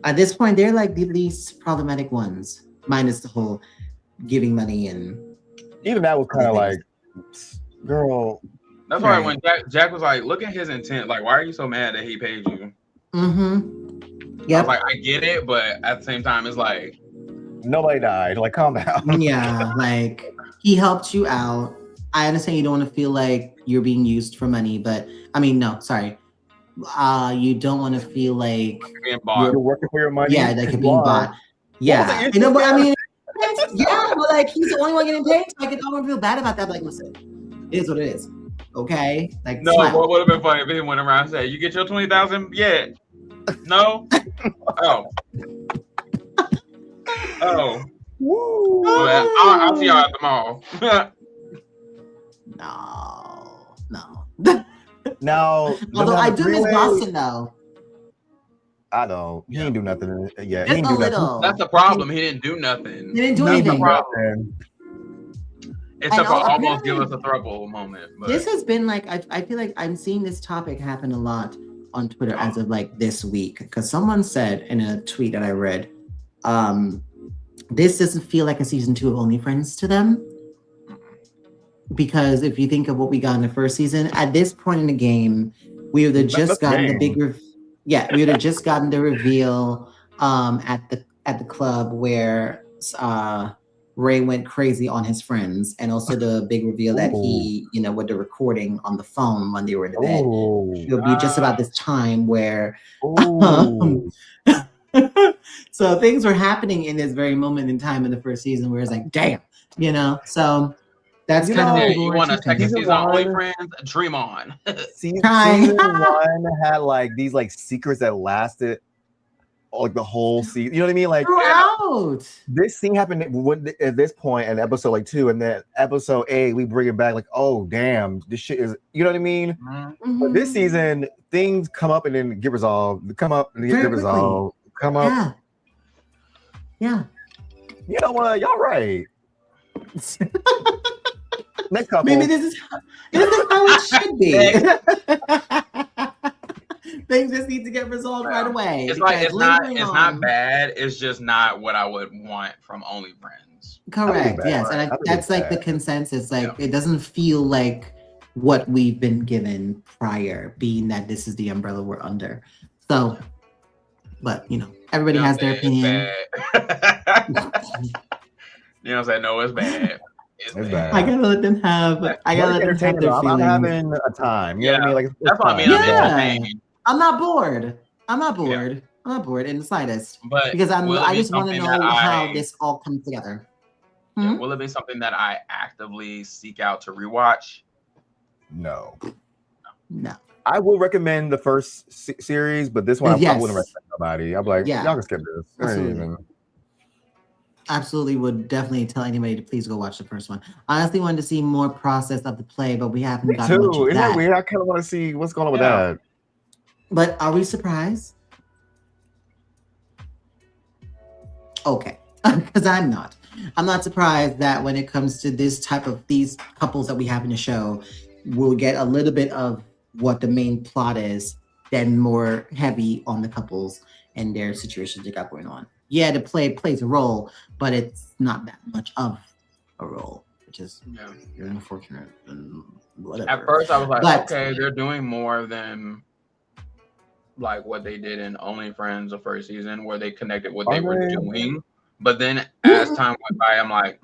[SPEAKER 2] at this point, they're like the least problematic ones, minus the whole giving money and
[SPEAKER 4] even that was kind of like, girl.
[SPEAKER 3] That's why when Jack was like, look at his intent. Like, why are you so mad that he paid you?
[SPEAKER 2] Mm-hmm. Yeah.
[SPEAKER 3] I was like, I get it, but at the same time, it's like
[SPEAKER 4] nobody died. Like, calm down.
[SPEAKER 2] Yeah, like he helped you out. I understand you don't want to feel like you're being used for money, but I mean, no, sorry. You don't want to feel like
[SPEAKER 4] you're working for your money.
[SPEAKER 2] Yeah, like you're being bought. Yeah, but I mean, yeah, but like he's the only one getting paid, so I can don't feel bad about that. But like, listen, it is what it is. Okay, like
[SPEAKER 3] no. What would have been funny if he went around and said, "You get your 20,000 yet?" No. Oh. Oh. Woo. Well, I'll see y'all at the mall.
[SPEAKER 2] No.
[SPEAKER 4] Now,
[SPEAKER 2] although I do miss Boston though.
[SPEAKER 4] I don't. He didn't do nothing. Yeah,
[SPEAKER 2] he didn't do
[SPEAKER 3] nothing. That's the problem. He didn't do nothing.
[SPEAKER 2] He didn't do anything.
[SPEAKER 3] Except for almost give us a throuple moment. But.
[SPEAKER 2] This has been like I feel like I'm seeing this topic happen a lot on Twitter as of like this week, because someone said in a tweet that I read, this doesn't feel like a season 2 of Only Friends to them. Because if you think of what we got in the first season, at this point in the game, we would have just gotten the big we would have just gotten the reveal at the club where Ray went crazy on his friends, and also the big reveal that he, with the recording on the phone when they were in the bed. It'll be just about this time where so things were happening in this very moment in time in the first season where it's like, damn, so that's kind of
[SPEAKER 3] what you want a second season of Only Friends, dream on.
[SPEAKER 4] Season 1 had like these like secrets that lasted like the whole season. You know what I mean? Like
[SPEAKER 2] throughout.
[SPEAKER 4] This scene happened at this point in episode like 2, and then episode 8 we bring it back like, oh damn, this shit is, you know what I mean?
[SPEAKER 2] Mm-hmm.
[SPEAKER 4] But this season things come up and then get resolved. Come up and get resolved. Come up.
[SPEAKER 2] Yeah.
[SPEAKER 4] You know what? Y'all right. Next couple.
[SPEAKER 2] Maybe this is how it should be. Things just need to get resolved right away.
[SPEAKER 3] It's like it's not bad. It's just not what I would want from Only Friends.
[SPEAKER 2] Correct. Yes, and that's like the consensus. Like it doesn't feel like what we've been given prior, being that this is the umbrella we're under. So, but everybody has their opinion.
[SPEAKER 3] You know what I'm saying? No, it's bad. It's bad.
[SPEAKER 2] I gotta let them have. I gotta let them have their feelings.
[SPEAKER 4] I'm having a time. You know what I mean? Like
[SPEAKER 3] that's what I mean.
[SPEAKER 2] Yeah. I'm not bored. I'm not bored in the slightest.
[SPEAKER 3] But
[SPEAKER 2] because I just want to know how this all comes together.
[SPEAKER 3] Yeah, will it be something that I actively seek out to rewatch?
[SPEAKER 4] No.
[SPEAKER 2] No.
[SPEAKER 4] I will recommend the first series, but this one I wouldn't recommend nobody. I'm like, y'all can skip this.
[SPEAKER 2] Absolutely would definitely tell anybody to please go watch the first one. I honestly wanted to see more process of the play, but we haven't gotten much of that.
[SPEAKER 4] Isn't that weird? I kind of want to see what's going on with that.
[SPEAKER 2] But are we surprised? Okay, because I'm not. I'm not surprised that when it comes to this type of these couples that we have in the show, we'll get a little bit of what the main plot is, then more heavy on the couples and their situations they got going on. Yeah, the play plays a role, but it's not that much of a role, which is unfortunate and whatever.
[SPEAKER 3] At first, I was like, okay, they're doing more than like what they did in Only Friends the first season, where they connected what they were doing. But then as time went by, I'm like,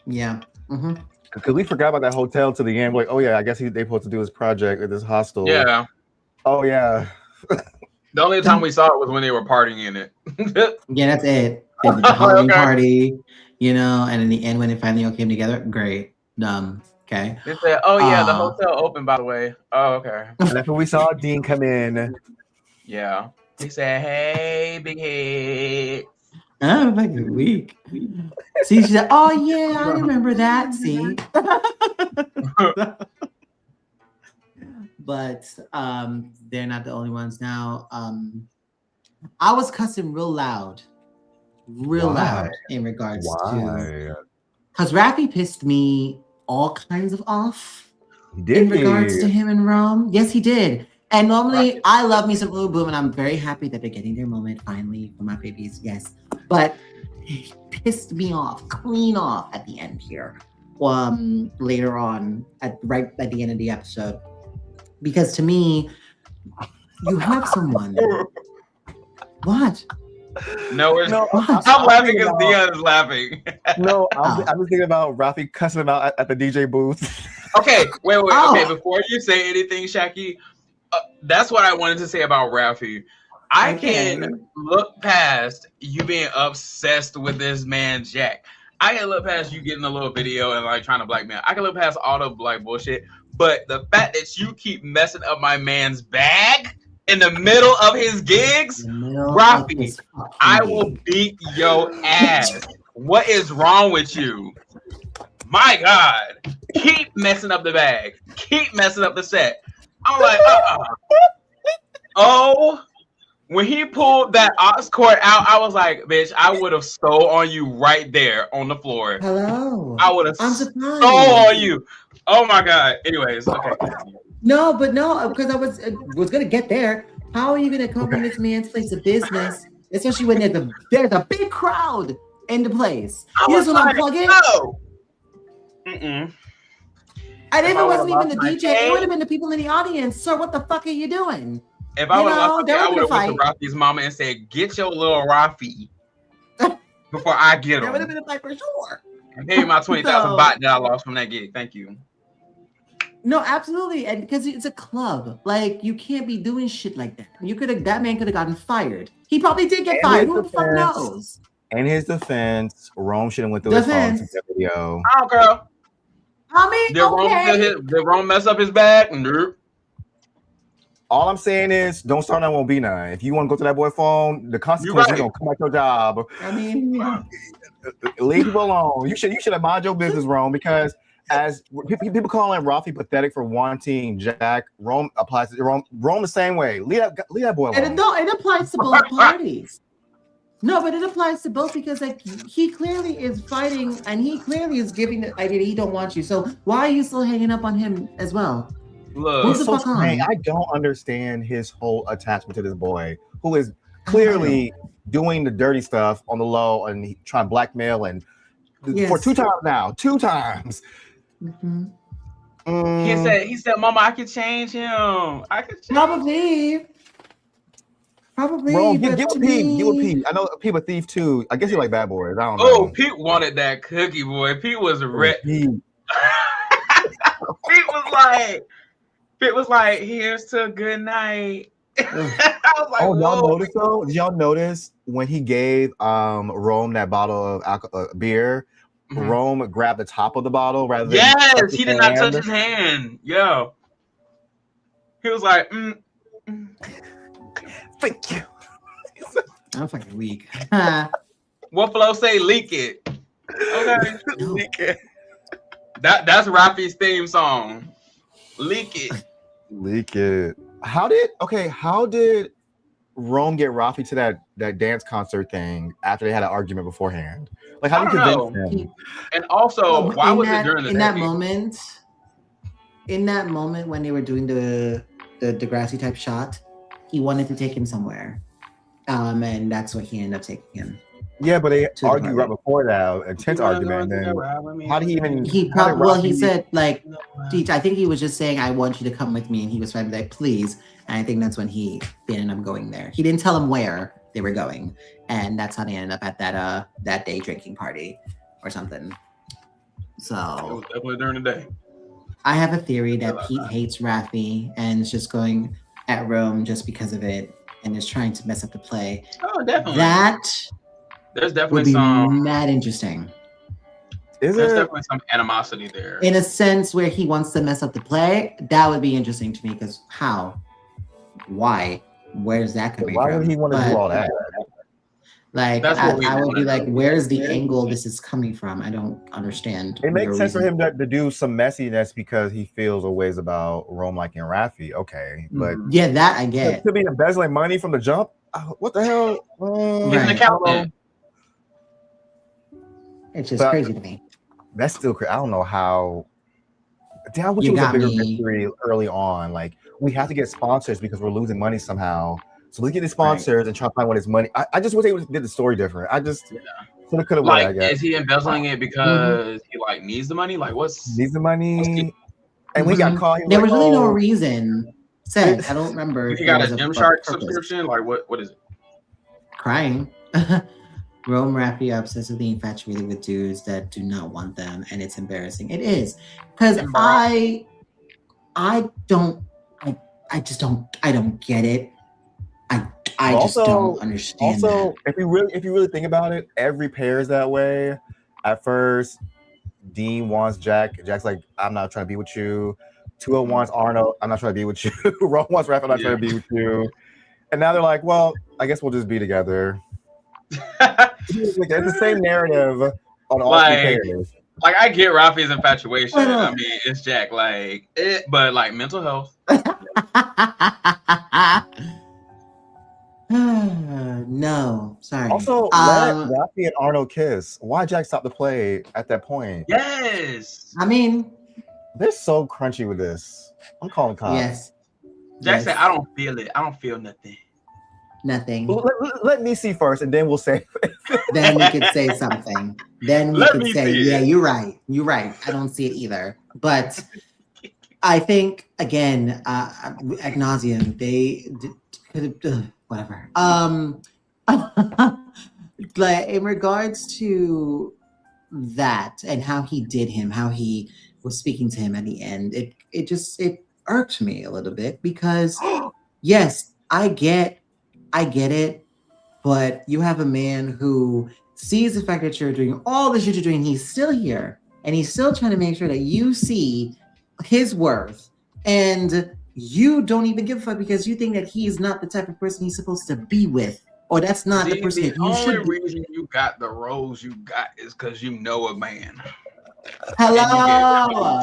[SPEAKER 2] yeah. Mm-hmm.
[SPEAKER 4] Because we forgot about that hotel to the end. We're like, oh yeah, I guess they supposed to do his project at this hostel.
[SPEAKER 3] Yeah.
[SPEAKER 4] Oh yeah.
[SPEAKER 3] The only time we saw it was when they were partying in it.
[SPEAKER 2] Yeah, that's it. They did the Halloween party, and in the end when they finally all came together, great. Okay.
[SPEAKER 3] They said, oh yeah, the hotel opened, by the way. Oh, okay.
[SPEAKER 4] And that's when we saw Dean come in.
[SPEAKER 3] Yeah. He said, hey, big head.
[SPEAKER 2] I'm like a week. See, she said, oh yeah, I remember that. See. But they're not the only ones now. I was cussing real loud real
[SPEAKER 4] Why?
[SPEAKER 2] loud in regards to
[SPEAKER 4] Why?
[SPEAKER 2] because Rafie pissed me all kinds of off
[SPEAKER 4] Did
[SPEAKER 2] in regards to him and Rome. Yes, he did. And normally
[SPEAKER 3] Right.
[SPEAKER 2] I love me some Ooh Boom, and I'm very happy that they're getting their moment finally for my babies. Yes. But he pissed me off, clean off at the end here. Later on, right at the end of the episode. Because to me, you have someone. What?
[SPEAKER 3] No,
[SPEAKER 2] What?
[SPEAKER 3] I'm laughing because Dion is laughing.
[SPEAKER 4] No, I was thinking about Rafie cussing him out at the DJ booth.
[SPEAKER 3] Okay, wait.
[SPEAKER 2] Oh.
[SPEAKER 3] Okay, before you say anything, Shaqii, that's what I wanted to say about Rafie. I can look past you being obsessed with this man, Jack. I can look past you getting a little video and like trying to blackmail. I can look past all the like bullshit. But the fact that you keep messing up my man's bag in the middle of his gigs, Rafie, I will beat your ass. What is wrong with you? My God. Keep messing up the bag. Keep messing up the set. I'm like, Oh, when he pulled that ox cord out, I was like, bitch, I would have stole on you right there on the floor.
[SPEAKER 2] Hello.
[SPEAKER 3] I would have
[SPEAKER 2] I'm
[SPEAKER 3] stole
[SPEAKER 2] surprised.
[SPEAKER 3] on you. Oh my God. Anyways, okay.
[SPEAKER 2] No, because I was gonna get there. How are you gonna come in this man's place of business, especially when there's a big crowd in the place? You just want to plug in?
[SPEAKER 3] No. Mm-mm.
[SPEAKER 2] And if it wasn't even the
[SPEAKER 3] lost my
[SPEAKER 2] DJ, it
[SPEAKER 3] game-
[SPEAKER 2] would have been the people in the audience. Sir, what the fuck are you doing?
[SPEAKER 3] If I
[SPEAKER 2] You
[SPEAKER 3] would
[SPEAKER 2] know,
[SPEAKER 3] have
[SPEAKER 2] there
[SPEAKER 3] I
[SPEAKER 2] would've
[SPEAKER 3] would have
[SPEAKER 2] been a
[SPEAKER 3] went to Rafie's mama and said, get your little Rafie before I get
[SPEAKER 2] There would have
[SPEAKER 3] him.
[SPEAKER 2] been a fight for sure.
[SPEAKER 3] Maybe my 20,000 baht that I lost from that gig. Thank you.
[SPEAKER 2] No, absolutely, and because it's a club, like you can't be doing shit like that. That man could have gotten fired. He probably did get
[SPEAKER 4] And
[SPEAKER 2] fired.
[SPEAKER 4] his
[SPEAKER 2] Who the fuck
[SPEAKER 4] defense-
[SPEAKER 2] knows?
[SPEAKER 4] In his defense, Rome should have went through his phone to that video.
[SPEAKER 3] I don't care.
[SPEAKER 2] I mean,
[SPEAKER 3] Did Rome mess up his bag? Nope.
[SPEAKER 4] All I'm saying is, don't start none, won't be none. If you want to go to that boy phone, the consequences
[SPEAKER 3] right.
[SPEAKER 4] gonna come back your job.
[SPEAKER 2] I mean, yeah.
[SPEAKER 4] Leave people alone. You should have mind your business, Rome, because as people calling Rafie pathetic for wanting Jack, Rome applies to Rome the same way. Leave that boy alone.
[SPEAKER 2] And it applies to both parties. No, but it applies to both because like he clearly is fighting and he clearly is giving the idea that he don't want you. So why are you still hanging up on him as well?
[SPEAKER 3] Look,
[SPEAKER 2] Who's the
[SPEAKER 4] So
[SPEAKER 2] fuck on?
[SPEAKER 4] strange. I don't understand his whole attachment to this boy, who is clearly doing the dirty stuff on the low and he trying to blackmail and
[SPEAKER 2] Yes.
[SPEAKER 4] for two times.
[SPEAKER 2] Mm-hmm.
[SPEAKER 3] he said, Mama, I could change him. I could change
[SPEAKER 2] Probably.
[SPEAKER 4] Bro,
[SPEAKER 2] but
[SPEAKER 4] get
[SPEAKER 2] to
[SPEAKER 4] with Pete.
[SPEAKER 2] me-
[SPEAKER 4] Get with Pete. I know Pete a thief too. I guess he like bad boys. I don't know.
[SPEAKER 3] Oh, Pete wanted that cookie, boy. Pete was red.
[SPEAKER 4] Pete.
[SPEAKER 3] Pete was like, here's to good night. I was like,
[SPEAKER 4] Oh, y'all
[SPEAKER 3] whoa.
[SPEAKER 4] notice though? Did y'all notice when he gave Rome that bottle of beer?
[SPEAKER 3] Mhm.
[SPEAKER 4] Rome grabbed the top of the bottle rather than
[SPEAKER 3] Yes, he did not touch
[SPEAKER 4] hand.
[SPEAKER 3] his hand. Yo. He was like,
[SPEAKER 4] Thank you.
[SPEAKER 2] I'm fucking weak.
[SPEAKER 3] what Flo say? Leak it. Okay.
[SPEAKER 2] No.
[SPEAKER 3] Leak it. That's Rafie's theme song. Leak it.
[SPEAKER 4] Leak it. How did Rome get Rafie to that dance concert thing after they had an argument beforehand? Like, how did you
[SPEAKER 3] I
[SPEAKER 4] convince
[SPEAKER 3] don't
[SPEAKER 4] him?
[SPEAKER 3] And also, why was it during the
[SPEAKER 2] in that
[SPEAKER 3] day?
[SPEAKER 2] moment? In that moment when they were doing the Degrassi type shot, he wanted to take him somewhere, and that's what he ended up taking him.
[SPEAKER 4] Yeah, but they
[SPEAKER 2] the
[SPEAKER 4] argued right
[SPEAKER 2] party.
[SPEAKER 4] before that, intense argument. And then how did he even?
[SPEAKER 2] He
[SPEAKER 4] how did
[SPEAKER 2] well, he
[SPEAKER 4] Rafie-
[SPEAKER 2] said like, I think he was just saying, "I want you to come with me," and he was trying to be like, "Please." And I think that's when they ended up going there. He didn't tell him where they were going, and that's how they ended up at that day drinking party or something.
[SPEAKER 3] It
[SPEAKER 2] So
[SPEAKER 3] was definitely during the day.
[SPEAKER 2] I have a theory that Pete hates Rafie and is just going at Rome just because of it and is trying to mess up the play.
[SPEAKER 3] Oh, definitely.
[SPEAKER 2] That
[SPEAKER 3] There's
[SPEAKER 2] would
[SPEAKER 3] definitely
[SPEAKER 2] be
[SPEAKER 3] some.
[SPEAKER 2] mad interesting.
[SPEAKER 4] Is
[SPEAKER 3] There's
[SPEAKER 4] it?
[SPEAKER 3] definitely some animosity there.
[SPEAKER 2] In a sense where he wants to mess up the play, that would be interesting to me because how? Why? Where's that coming
[SPEAKER 4] Why
[SPEAKER 2] from?
[SPEAKER 4] would he want to
[SPEAKER 2] But,
[SPEAKER 4] do all that?
[SPEAKER 2] Like,
[SPEAKER 3] That's what we
[SPEAKER 2] I would
[SPEAKER 3] wanna
[SPEAKER 2] be like,
[SPEAKER 3] know.
[SPEAKER 2] where's the angle this is coming from? I don't understand.
[SPEAKER 4] It makes
[SPEAKER 2] your
[SPEAKER 4] sense for
[SPEAKER 2] reason.
[SPEAKER 4] him to do some messiness because he feels a ways about Rome liking Rafie. Okay, but
[SPEAKER 3] Mhm.
[SPEAKER 2] Yeah, that I get.
[SPEAKER 4] to be embezzling money from the jump, what the hell?
[SPEAKER 3] He's an
[SPEAKER 2] Right.
[SPEAKER 3] accountant.
[SPEAKER 2] It's just crazy to me.
[SPEAKER 4] That's still crazy. I don't know how. Damn, I wish it was a bigger victory early on. Like, we have to get sponsors because we're losing money somehow. So we get the sponsors and try to find what his money. I just wish they did the story different. I just could have
[SPEAKER 3] like, is he embezzling it because he like needs the money? Like,
[SPEAKER 4] needs the money? And we got caught.
[SPEAKER 2] There was really no reason said. I don't remember.
[SPEAKER 3] He got a Gymshark subscription. Like, what is it?
[SPEAKER 2] Crying. Rome Rafie obsessively infatuated with dudes that do not want them, and it's embarrassing. It is, because I don't get it. I just don't understand.
[SPEAKER 4] Also, if you really think about it, every pair is that way. At first, Dean wants Jack. Jack's like, I'm not trying to be with you. Tua wants Arnold. I'm not trying to be with you. Rome wants Rafie. I'm not trying to be with you. And now they're like, well, I guess we'll just be together. It's the same narrative on all three pairs.
[SPEAKER 3] Like, I get Rafie's infatuation. I mean, it's Jack. Like, but like mental health.
[SPEAKER 2] No, sorry.
[SPEAKER 4] Also, let Rafie and Arnold kiss. Why Jack stop the play at that point?
[SPEAKER 3] Yes.
[SPEAKER 2] I mean,
[SPEAKER 4] they're so crunchy with this. I'm calling cops.
[SPEAKER 2] Yes.
[SPEAKER 3] Jack said, I don't feel it. I don't feel nothing.
[SPEAKER 2] Nothing.
[SPEAKER 4] Let me see first, and then we'll say.
[SPEAKER 2] Then we could say something. Then we could say, yeah, you're right. You're right. I don't see it either. But I think, again, ad nauseum, they whatever. Like, in regards to that and how he did him, how he was speaking to him at the end, it irked me a little bit because yes, I get it, but you have a man who sees the fact that you're doing all the shit you're doing. He's still here, and he's still trying to make sure that you see his worth, and you don't even give a fuck because you think that he's not the type of person he's supposed to be with, or that's not the person that you should be.
[SPEAKER 3] The only reason you got the roles you got is because you know a man.
[SPEAKER 2] Hello.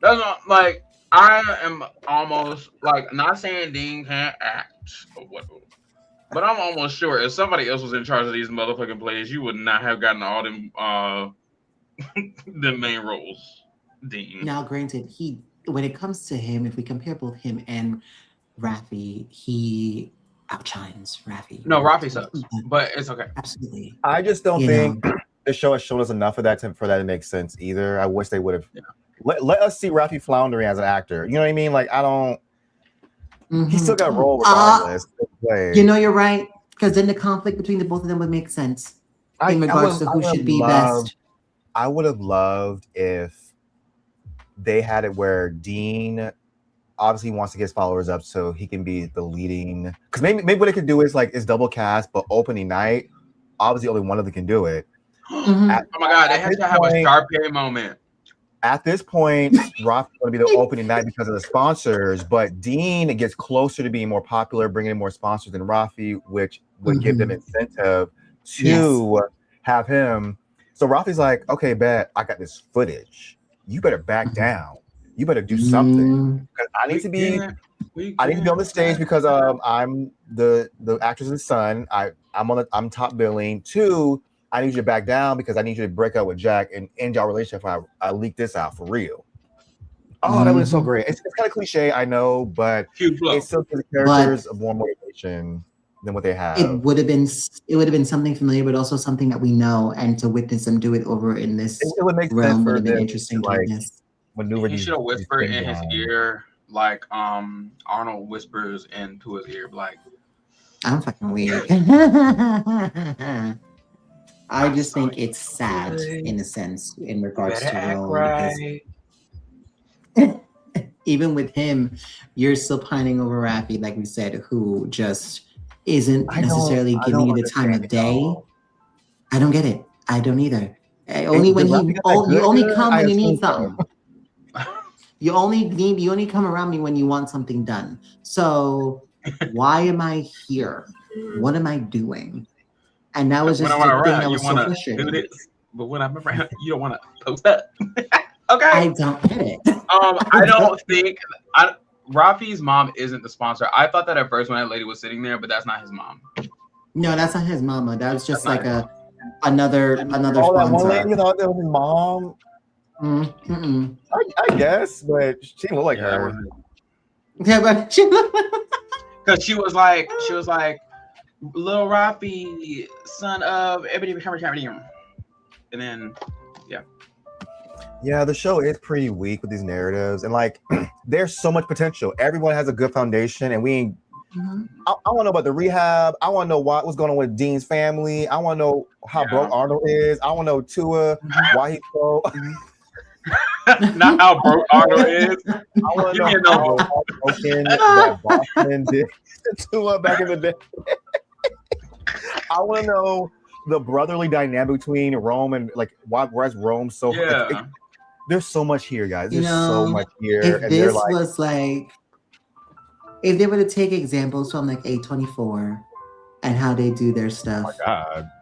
[SPEAKER 3] That's not like, I am almost like, not saying Dean can't act or whatever, but I'm almost sure if somebody else was in charge of these motherfucking plays, you would not have gotten all them the main roles, Dean.
[SPEAKER 2] Now, granted, when it comes to him, if we compare both him and Rafie, he outshines Rafie.
[SPEAKER 3] No, Rafie sucks, but it's okay.
[SPEAKER 2] Absolutely.
[SPEAKER 4] I just don't think the show has shown us enough of that for that to make sense either. I wish they would have. Let us see Rafie floundering as an actor. You know what I mean? Like, I don't. He still got a role regardless.
[SPEAKER 2] You know, you're right, because then the conflict between the both of them would make sense in regards to who should be best.
[SPEAKER 4] I would have loved if they had it where Dean obviously wants to get his followers up so he can be the leading. Because maybe what they could do is like it's double cast, but opening night, obviously only one of them can do it.
[SPEAKER 3] Oh my God, they have to have a Sharpay moment.
[SPEAKER 4] At this point, Rafie's going to be the opening night because of the sponsors, but Dean gets closer to being more popular, bringing in more sponsors than Rafie, which would give them incentive to have him. So Rafie's like, okay, bet, I got this footage. You better back down. You better do something. Because I need to be on the stage because I'm the actress's son. I'm top billing. 2, I need you to back down because I need you to break up with Jack and end your relationship. I leak this out for real. Oh, that was so great. It's kind of cliche, I know, but it still gives the characters more motivation than what they have.
[SPEAKER 2] It would have been something familiar, but also something that we know, and to witness them do it over in this realm would have been interesting.
[SPEAKER 4] Like,
[SPEAKER 3] he should have whispered in his ear, like Arnold whispers into his ear, like,
[SPEAKER 2] I'm fucking weird. I just think it's sad in a sense in regards to Rome. Because even with him, you're still pining over Rafie, like we said, who just isn't necessarily giving you the time of day. I don't get it. I don't either. Only when you only come when you need something. You only come around me when you want something done. So why am I here? What am I doing? And that was just the thing that was so frustrating.
[SPEAKER 3] But when I'm around, you don't want to post up. Okay.
[SPEAKER 2] I don't get it.
[SPEAKER 3] I don't think Rafie's mom isn't the sponsor. I thought that at first when that lady was sitting there, but that's not his mom.
[SPEAKER 2] No, that's not his mama. That was just like a another
[SPEAKER 4] Oh, that one
[SPEAKER 2] sponsor.
[SPEAKER 4] lady thought that was his mom. I guess, but she didn't look like her.
[SPEAKER 2] Yeah, but
[SPEAKER 3] Because she was like, Lil Rafie, son of everybody become a. And then,
[SPEAKER 4] Yeah, the show is pretty weak with these narratives, and like, there's so much potential. Everyone has a good foundation, and we ain't. I want to know about the rehab. I want to know what's going on with Dean's family. I want to know how broke Arnold is. I want to know Tua, why he's so.
[SPEAKER 3] Not how broke Arnold is.
[SPEAKER 4] I want to know how broken that Boston did to Tua back in the day. I want to know the brotherly dynamic between Rome and like where's Rome so. There's so much here, guys. There's so much here.
[SPEAKER 2] If this was like, if they were to take examples from like A24 and how they do their stuff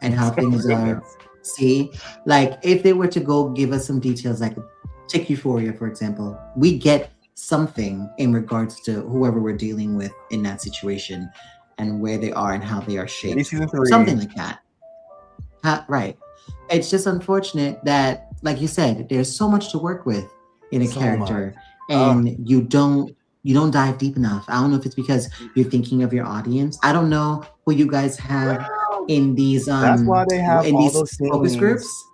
[SPEAKER 2] and how things are, see, like if they were to go give us some details, like take Euphoria, for example, we get something in regards to whoever we're dealing with in that situation and where they are and how they are shaped. Something like that. Right. It's just unfortunate that, like you said, there's so much to work with in a character, and you don't dive deep enough. I don't know if it's because you're thinking of your audience. I don't know who you guys have in these.
[SPEAKER 4] That's why they have
[SPEAKER 2] in
[SPEAKER 4] all
[SPEAKER 2] these
[SPEAKER 4] those
[SPEAKER 2] focus groups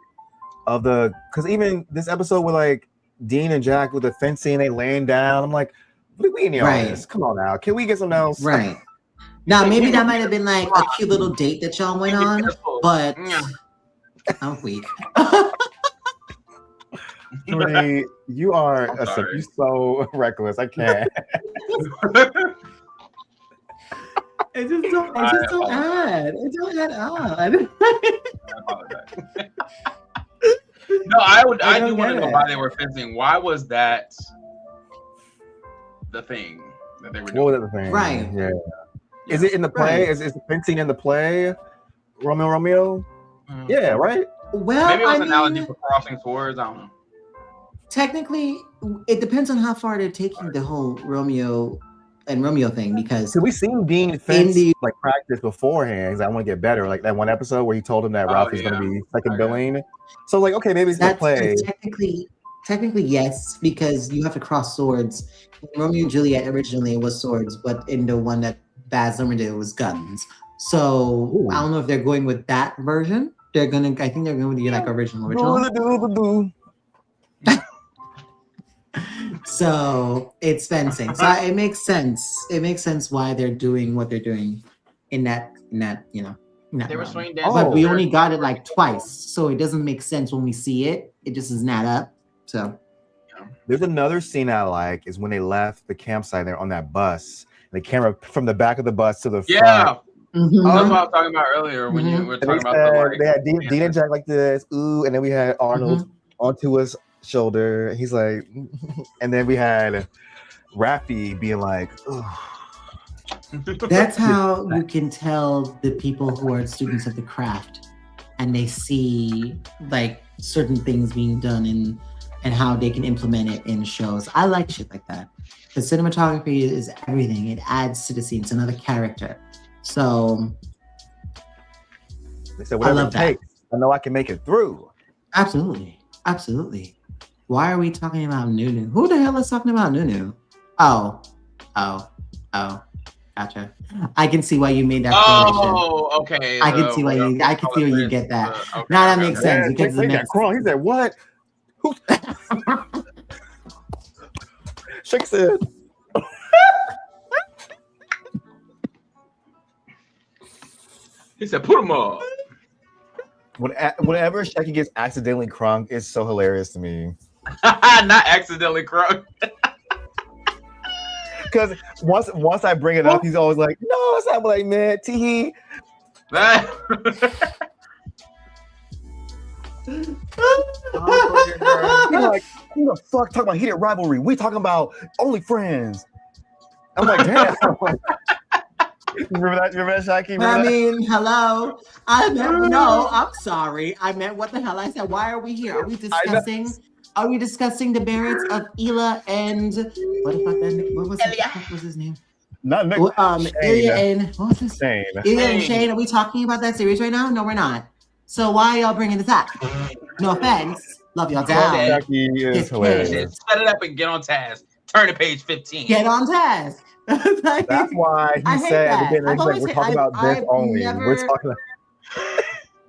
[SPEAKER 4] of the. Because even this episode with like Dean and Jack with the fencing, they laying down. I'm like, what are we in the audience? Come on now, can we get something else?
[SPEAKER 2] Right. Now maybe that might have been like a cute little date that y'all went on, but I'm weak.
[SPEAKER 4] Three, you are you're so reckless. I can't.
[SPEAKER 2] It's just so odd. It's so odd.
[SPEAKER 3] No, I do want to know why they were fencing. Why was that the thing that they were doing?
[SPEAKER 4] What was the thing?
[SPEAKER 2] Right.
[SPEAKER 4] Yeah. Is it in the play? Right. Is the fencing in the play? Romeo? Yeah, right?
[SPEAKER 2] Well,
[SPEAKER 3] maybe it was an analogy for crossing swords. I don't know.
[SPEAKER 2] Technically, it depends on how far they're taking the whole Romeo thing, because
[SPEAKER 4] we've seen Dean fence like practice beforehand. He's like, I want to get better. Like that one episode where he told him that Ralphie's going to be second billing. So like, okay, maybe it's the play.
[SPEAKER 2] Technically, yes, because you have to cross swords. In Romeo and Juliet originally it was swords, but in the one that Baz Luhrmann did, it was guns. So I don't know if they're going with that version. I think they're going with the like original. So it's fencing. So it makes sense. It makes sense why they're doing what they're doing in that
[SPEAKER 3] They were swinging down.
[SPEAKER 2] But we only got it like twice, so it doesn't make sense when we see it. It just doesn't add up. So
[SPEAKER 4] there's another scene I like is when they left the campsite. They're on that bus. And the camera from the back of the bus to the front.
[SPEAKER 3] That's what I was talking about earlier when you were talking about
[SPEAKER 4] they had Dean and Jack like this, and then we had Arnold onto his shoulder. He's like, and then we had Rafie being like,
[SPEAKER 2] that's how you can tell the people who are students of the craft and they see like certain things being done and how they can implement it in shows. I like shit like that. The cinematography is everything. It adds to the scene. It's another character. So
[SPEAKER 4] they said, whatever it takes, I know I can make it through.
[SPEAKER 2] Absolutely. Why are we talking about Nunu? Who the hell is talking about Nunu? Oh, gotcha. I can see why you made that correlation.
[SPEAKER 3] Oh, okay.
[SPEAKER 2] I can see why you get that. Now that makes sense. Because
[SPEAKER 4] he said, what? Who? Shaqii said.
[SPEAKER 3] He said, put him up.
[SPEAKER 4] Whenever Shaqii gets accidentally crunk, it's so hilarious to me.
[SPEAKER 3] Not accidentally crunk.
[SPEAKER 4] Because once I bring it up, he's always like, no, it's not like, man, teehee. You're like, who the fuck talking about heated rivalry? We talking about only friends. I'm like, damn. Remember that, Shaqii?
[SPEAKER 2] Hello. I'm sorry. I meant what the hell I said. Why are we here? Are we discussing the merits of Hila and what was his name?
[SPEAKER 4] Not Nick.
[SPEAKER 2] Ilya and what was his
[SPEAKER 4] Shane.
[SPEAKER 2] Ilya and Shane. Are we talking about that series right now? No, we're not. So why y'all bringing this up? No offense. Love y'all down.
[SPEAKER 4] Shaqii is
[SPEAKER 2] Kiss,
[SPEAKER 4] hilarious.
[SPEAKER 2] kiss.
[SPEAKER 3] Set it up and get on task. Turn to page 15.
[SPEAKER 2] Get on task. Like,
[SPEAKER 4] That's why
[SPEAKER 2] I
[SPEAKER 4] he
[SPEAKER 2] hate
[SPEAKER 4] said at the
[SPEAKER 2] that.
[SPEAKER 4] beginning,
[SPEAKER 2] I've
[SPEAKER 4] he's like,
[SPEAKER 2] always
[SPEAKER 4] we're
[SPEAKER 2] said-
[SPEAKER 4] talking about this
[SPEAKER 2] I've
[SPEAKER 4] only.
[SPEAKER 2] never-
[SPEAKER 4] We're talking about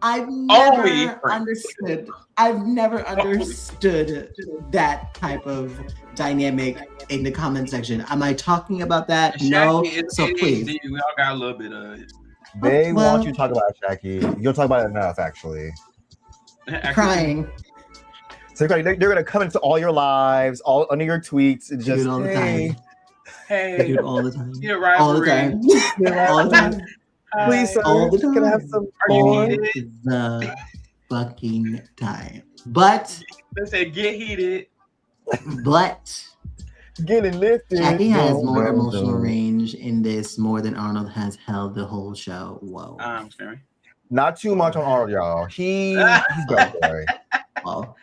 [SPEAKER 2] I've
[SPEAKER 3] Only
[SPEAKER 2] never
[SPEAKER 3] for-
[SPEAKER 2] understood. I've never understood that type of dynamic in the comment section. Am I talking about that? No.
[SPEAKER 3] Shaqii is
[SPEAKER 2] So please.
[SPEAKER 3] ADHD. We all got a little bit of it.
[SPEAKER 4] They
[SPEAKER 2] Well-
[SPEAKER 4] want you to talk about Shaqii. You don't talk about it enough, actually.
[SPEAKER 2] Crying.
[SPEAKER 4] So they're gonna come into all your lives, all under your tweets, and
[SPEAKER 2] Do
[SPEAKER 4] just
[SPEAKER 2] it all the
[SPEAKER 4] hey,
[SPEAKER 2] time.
[SPEAKER 3] Hey,
[SPEAKER 2] Do it all the time.
[SPEAKER 3] your
[SPEAKER 2] All the
[SPEAKER 3] rivalry.
[SPEAKER 2] time. All the time.
[SPEAKER 4] please, sir,
[SPEAKER 2] All the
[SPEAKER 4] can I have
[SPEAKER 2] time.
[SPEAKER 4] some
[SPEAKER 3] you
[SPEAKER 4] more?
[SPEAKER 3] heated?
[SPEAKER 2] The fucking time. But
[SPEAKER 3] They said get heated.
[SPEAKER 4] Getting lifted.
[SPEAKER 2] Shaqii has
[SPEAKER 4] Dum,
[SPEAKER 2] more
[SPEAKER 4] dum,
[SPEAKER 2] emotional
[SPEAKER 4] dum.
[SPEAKER 2] range in this more than Arnold has held the whole show. Whoa.
[SPEAKER 3] I'm sorry.
[SPEAKER 4] Not too much on Arnold, y'all. He's done boy.
[SPEAKER 2] Whoa.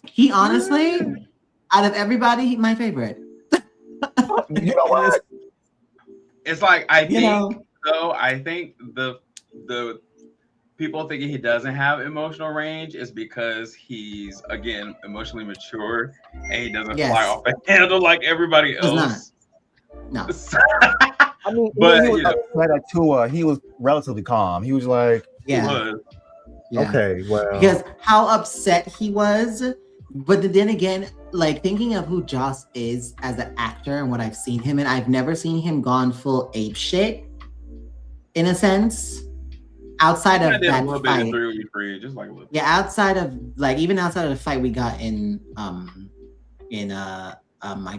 [SPEAKER 2] He honestly, out of everybody, my favorite.
[SPEAKER 4] You know what?
[SPEAKER 3] It's like I
[SPEAKER 2] You
[SPEAKER 3] think
[SPEAKER 2] know,
[SPEAKER 3] though. I think the people thinking he doesn't have emotional range is because he's again emotionally mature and he doesn't
[SPEAKER 2] Yes.
[SPEAKER 3] fly off the handle like everybody
[SPEAKER 2] Does not.
[SPEAKER 3] else.
[SPEAKER 2] no.
[SPEAKER 4] I mean,
[SPEAKER 3] But,
[SPEAKER 4] when he was
[SPEAKER 3] you know.
[SPEAKER 4] upset at Tua, he was relatively calm. He was like,
[SPEAKER 2] Yeah.
[SPEAKER 3] Was.
[SPEAKER 2] Yeah.
[SPEAKER 4] okay, well.
[SPEAKER 2] Because how upset he was, but then again, like thinking of who Joss is as an actor and what I've seen him in, I've never seen him gone full ape shit. In a sense, outside
[SPEAKER 3] I
[SPEAKER 2] of
[SPEAKER 3] did a
[SPEAKER 2] that
[SPEAKER 3] little bit in
[SPEAKER 2] fight.
[SPEAKER 3] 3v3, just like a little.
[SPEAKER 2] Yeah, outside of like even outside of the fight we got in My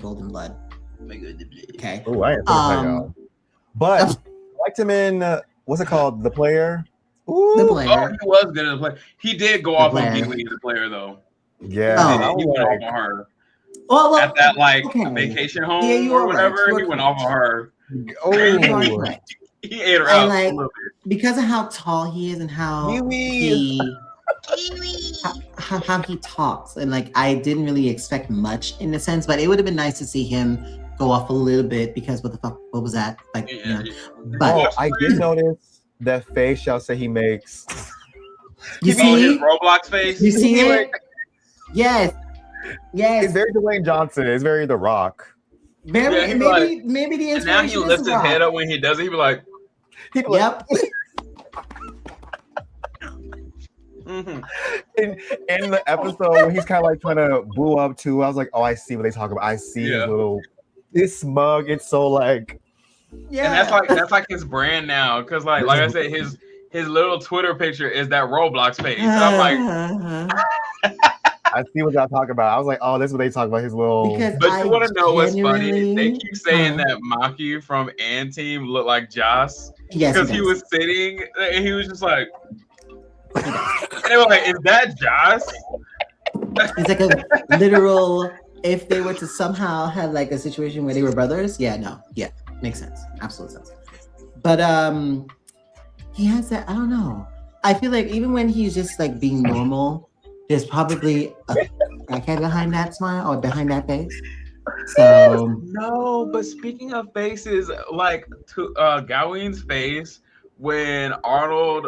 [SPEAKER 2] Golden Blood. Okay.
[SPEAKER 4] Oh, I ain't that, y'all. But I liked him in what's it called? The Player. Ooh,
[SPEAKER 2] The
[SPEAKER 3] Oh,
[SPEAKER 2] player.
[SPEAKER 3] he was good at the play. He did go
[SPEAKER 2] The
[SPEAKER 3] off
[SPEAKER 2] player.
[SPEAKER 3] on Gilly, the player, though.
[SPEAKER 4] yeah.
[SPEAKER 2] Oh.
[SPEAKER 4] I
[SPEAKER 3] He
[SPEAKER 4] was
[SPEAKER 3] went
[SPEAKER 4] like,
[SPEAKER 3] off on her
[SPEAKER 2] Well,
[SPEAKER 3] at that like
[SPEAKER 2] okay.
[SPEAKER 3] vacation home
[SPEAKER 2] Yeah, you
[SPEAKER 3] or
[SPEAKER 2] are right.
[SPEAKER 3] whatever.
[SPEAKER 2] You
[SPEAKER 3] He
[SPEAKER 2] are
[SPEAKER 3] went off on her.
[SPEAKER 2] You are
[SPEAKER 4] oh,
[SPEAKER 2] correct.
[SPEAKER 3] He ate her
[SPEAKER 2] I
[SPEAKER 3] out
[SPEAKER 2] like-
[SPEAKER 3] a little bit.
[SPEAKER 2] Because of how tall he is and how how he talks, and like I didn't really expect much in a sense, but it would have been nice to see him go off a little bit because what the fuck, what was that? Like, you know, but
[SPEAKER 4] oh, I did notice that face y'all say he makes.
[SPEAKER 2] you
[SPEAKER 3] Oh, his
[SPEAKER 2] see,
[SPEAKER 3] Roblox face.
[SPEAKER 2] you see it?
[SPEAKER 4] Like,
[SPEAKER 2] Yes,
[SPEAKER 4] it's
[SPEAKER 2] yes.
[SPEAKER 4] very Dwayne Johnson. It's very The Rock.
[SPEAKER 2] Very,
[SPEAKER 3] Yeah, he's
[SPEAKER 2] maybe the
[SPEAKER 3] And now
[SPEAKER 2] inspiration
[SPEAKER 3] he
[SPEAKER 2] is
[SPEAKER 3] lifts his
[SPEAKER 2] Rock.
[SPEAKER 3] head up when he does it. He be like,
[SPEAKER 4] He be like,
[SPEAKER 2] Yep.
[SPEAKER 3] mm-hmm.
[SPEAKER 4] in the episode when he's kind of like trying to boo up too, I was like, oh, I see what they talk about. I see
[SPEAKER 3] Yeah.
[SPEAKER 4] his little, it's smug. It's so like,
[SPEAKER 2] Yeah.
[SPEAKER 3] And that's like his brand now, because like I said, his little Twitter picture is that Roblox face. And I'm like,
[SPEAKER 4] I see what y'all talk about. I was like, oh, this is what they talk about. His little.
[SPEAKER 2] Because
[SPEAKER 3] but
[SPEAKER 2] I
[SPEAKER 3] you want to know what's funny? They
[SPEAKER 2] genuinely-
[SPEAKER 3] keep saying that Maki from Ant Team looked like Joss
[SPEAKER 2] yes,
[SPEAKER 3] because he was sitting and he was just like, and they were like, "Is that Joss?"
[SPEAKER 2] It's like a literal. If they were to somehow have like a situation where they were brothers, yeah, makes sense, absolute sense. But he has that. I don't know. I feel like even when he's just like being normal, there's probably a crackhead behind that smile or behind that face. So
[SPEAKER 3] No, but speaking of faces, like Gaween's face when Arnold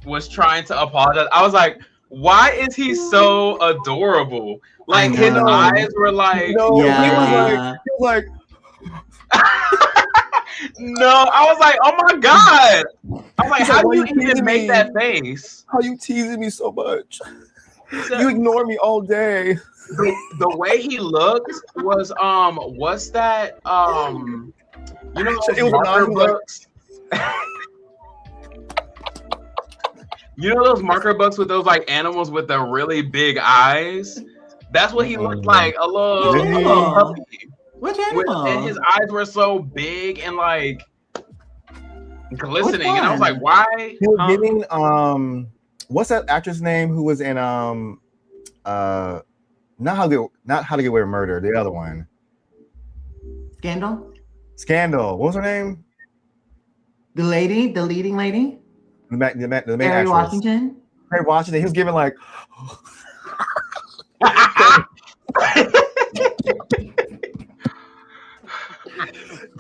[SPEAKER 3] was trying to apologize, I was like, why is he so adorable? Like his
[SPEAKER 2] know.
[SPEAKER 3] eyes were like,
[SPEAKER 4] No,
[SPEAKER 2] Yeah.
[SPEAKER 4] he was like,
[SPEAKER 3] no, I was like, oh my god. I'm like,
[SPEAKER 4] He's
[SPEAKER 3] how
[SPEAKER 4] like,
[SPEAKER 3] do
[SPEAKER 4] why
[SPEAKER 3] you
[SPEAKER 4] you
[SPEAKER 3] even
[SPEAKER 4] teasing
[SPEAKER 3] make
[SPEAKER 4] me?
[SPEAKER 3] that face?
[SPEAKER 4] how you teasing me so much?
[SPEAKER 3] He said-
[SPEAKER 4] You ignore me all day.
[SPEAKER 3] the way he looked was what's that you know those
[SPEAKER 4] It was
[SPEAKER 3] marker
[SPEAKER 4] not like-
[SPEAKER 3] books. You know those marker books with those like animals with the really big eyes? That's what he looked like, a little,
[SPEAKER 4] Did he?
[SPEAKER 3] puppy.
[SPEAKER 2] which
[SPEAKER 3] And
[SPEAKER 2] animal?
[SPEAKER 3] his eyes were so big and like glistening, and I was
[SPEAKER 2] one?
[SPEAKER 3] like, why?
[SPEAKER 4] He was
[SPEAKER 3] Huh?
[SPEAKER 4] giving what's that actress name who was in not how to get away with murder, the other one.
[SPEAKER 2] Scandal.
[SPEAKER 4] Scandal. What was her name?
[SPEAKER 2] The leading lady,
[SPEAKER 4] The main
[SPEAKER 2] Mary
[SPEAKER 4] actress.
[SPEAKER 2] Washington.
[SPEAKER 4] Mary Washington. He was giving like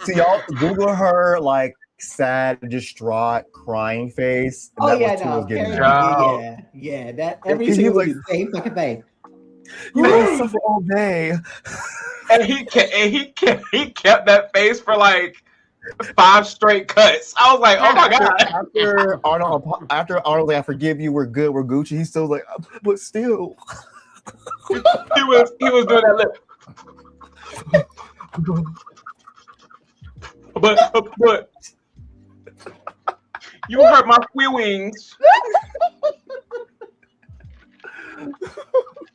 [SPEAKER 4] see y'all Google her like sad, distraught, crying face. And
[SPEAKER 2] Oh
[SPEAKER 4] that
[SPEAKER 2] yeah,
[SPEAKER 4] was Tua's
[SPEAKER 2] no,
[SPEAKER 4] getting
[SPEAKER 2] Carrie,
[SPEAKER 4] at.
[SPEAKER 2] yeah. That every
[SPEAKER 4] He
[SPEAKER 2] single
[SPEAKER 4] was
[SPEAKER 2] like the same fucking face.
[SPEAKER 4] You will suffer all day.
[SPEAKER 3] And he kept that face for like 5 straight cuts. I was like, oh my god.
[SPEAKER 4] After Arnold, like, I forgive you, we're good, we're Gucci. He's still like, but still.
[SPEAKER 3] he was doing that lip. But you hurt my feelings.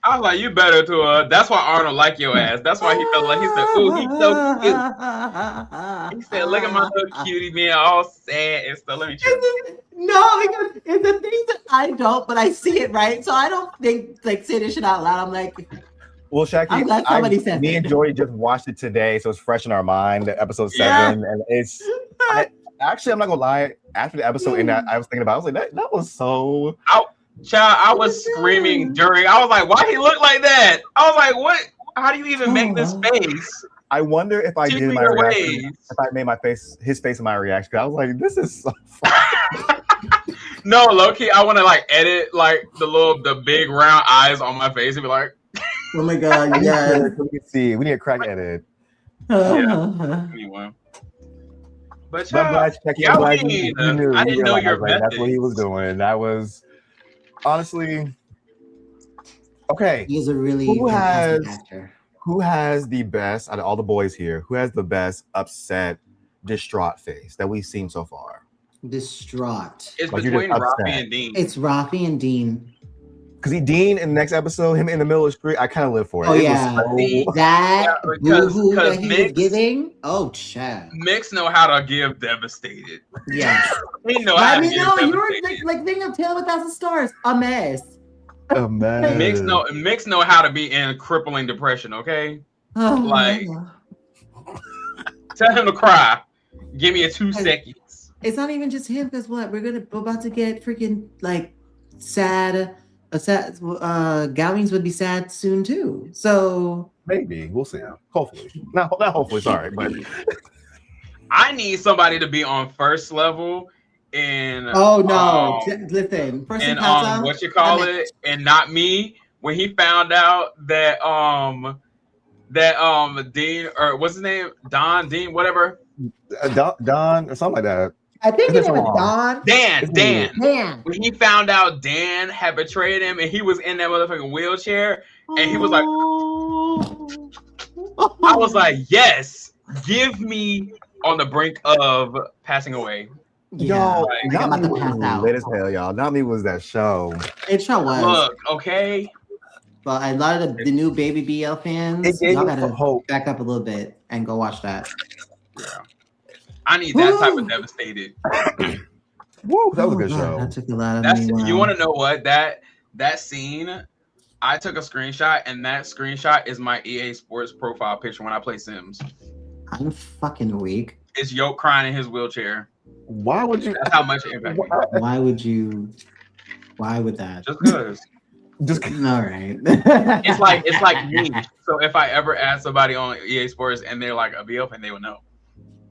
[SPEAKER 3] I was like, you better to that's why Arnold like your ass. That's why he felt like he said, "Ooh, he's so cute." He said, "Look at my little cutie being all sad and stuff." Let me check.
[SPEAKER 2] No, because it's the things that I don't, but I see it, right? So I don't think like say this shit out loud. I'm like,
[SPEAKER 4] well, Shaqii,
[SPEAKER 2] I'm glad somebody said
[SPEAKER 4] me
[SPEAKER 2] it.
[SPEAKER 4] and Joy just watched it today, so it's fresh in our mind. Episode 7, and it's actually, I'm not gonna lie. After the episode ended, I was thinking about. I was like, that was so.
[SPEAKER 3] Child, I was screaming during. I was like, "Why he look like that?" I was like, "What? How do you even make this face?"
[SPEAKER 4] I wonder if I did my reaction. If I made his face in my reaction. I was like, "This is so funny."
[SPEAKER 3] No, low key, I want to like edit like the big round eyes on my face and be like,
[SPEAKER 2] "Oh my god, yeah."
[SPEAKER 4] We can see. We need a crack edit.
[SPEAKER 3] Yeah. Anyway. But
[SPEAKER 4] I'm glad you knew.
[SPEAKER 3] I didn't know your methods.
[SPEAKER 4] That's what he was doing. That was honestly okay.
[SPEAKER 2] He's a really fantastic actor.
[SPEAKER 4] Who has the best out of all the boys here? Who has the best upset, distraught face that we've seen so far?
[SPEAKER 2] Distraught.
[SPEAKER 3] It's like between Rafie and Dean.
[SPEAKER 2] It's Rafie and Dean.
[SPEAKER 4] Because Dean in the next episode, him in the middle of the street, I kind of live for it.
[SPEAKER 2] Oh yeah, because that he was giving. Oh, child.
[SPEAKER 3] Mix know how to give devastated.
[SPEAKER 2] Yeah,
[SPEAKER 3] he know how to give devastated.
[SPEAKER 2] You're like thing of Tale of 1,000 Stars. A mess.
[SPEAKER 4] A mess.
[SPEAKER 3] Mix know how to be in crippling depression. Okay, like tell him to cry. Give me 2 seconds.
[SPEAKER 2] It's not even just him, because we're about to get freaking like sad. Gowings would be sad soon too. So
[SPEAKER 4] maybe we'll see. Hopefully, not hopefully. Sorry, but
[SPEAKER 3] I need somebody to be on first level in.
[SPEAKER 2] Oh no! Listen,
[SPEAKER 3] and what you call it, and not me. When he found out that Dean, or what's his name, Dean, whatever,
[SPEAKER 4] Don or something like that.
[SPEAKER 2] I think his name was Don.
[SPEAKER 3] Dan. When he found out Dan had betrayed him and he was in that motherfucking wheelchair, and he was like, I was like, yes, give me on the brink of passing away.
[SPEAKER 4] Yo, not me was lit as hell, y'all. Not me was that show.
[SPEAKER 2] It sure was.
[SPEAKER 3] Look, okay.
[SPEAKER 2] But a lot of the new Baby BL fans, y'all gotta back up a little bit and go watch that.
[SPEAKER 3] Yeah. I need that type of devastated.
[SPEAKER 4] Woo, that was a good show.
[SPEAKER 2] That took a lot of me. Wow.
[SPEAKER 3] You want to know what? That scene, I took a screenshot, and that screenshot is my EA Sports profile picture when I play Sims.
[SPEAKER 2] I'm fucking weak.
[SPEAKER 3] It's Yoke crying in his wheelchair.
[SPEAKER 4] Why would you?
[SPEAKER 3] That's how much it impacted me.
[SPEAKER 2] Why would you? Why would that?
[SPEAKER 3] Just because.
[SPEAKER 2] All right.
[SPEAKER 3] It's like me. So if I ever ask somebody on EA Sports and they're like a BL fan, they would know.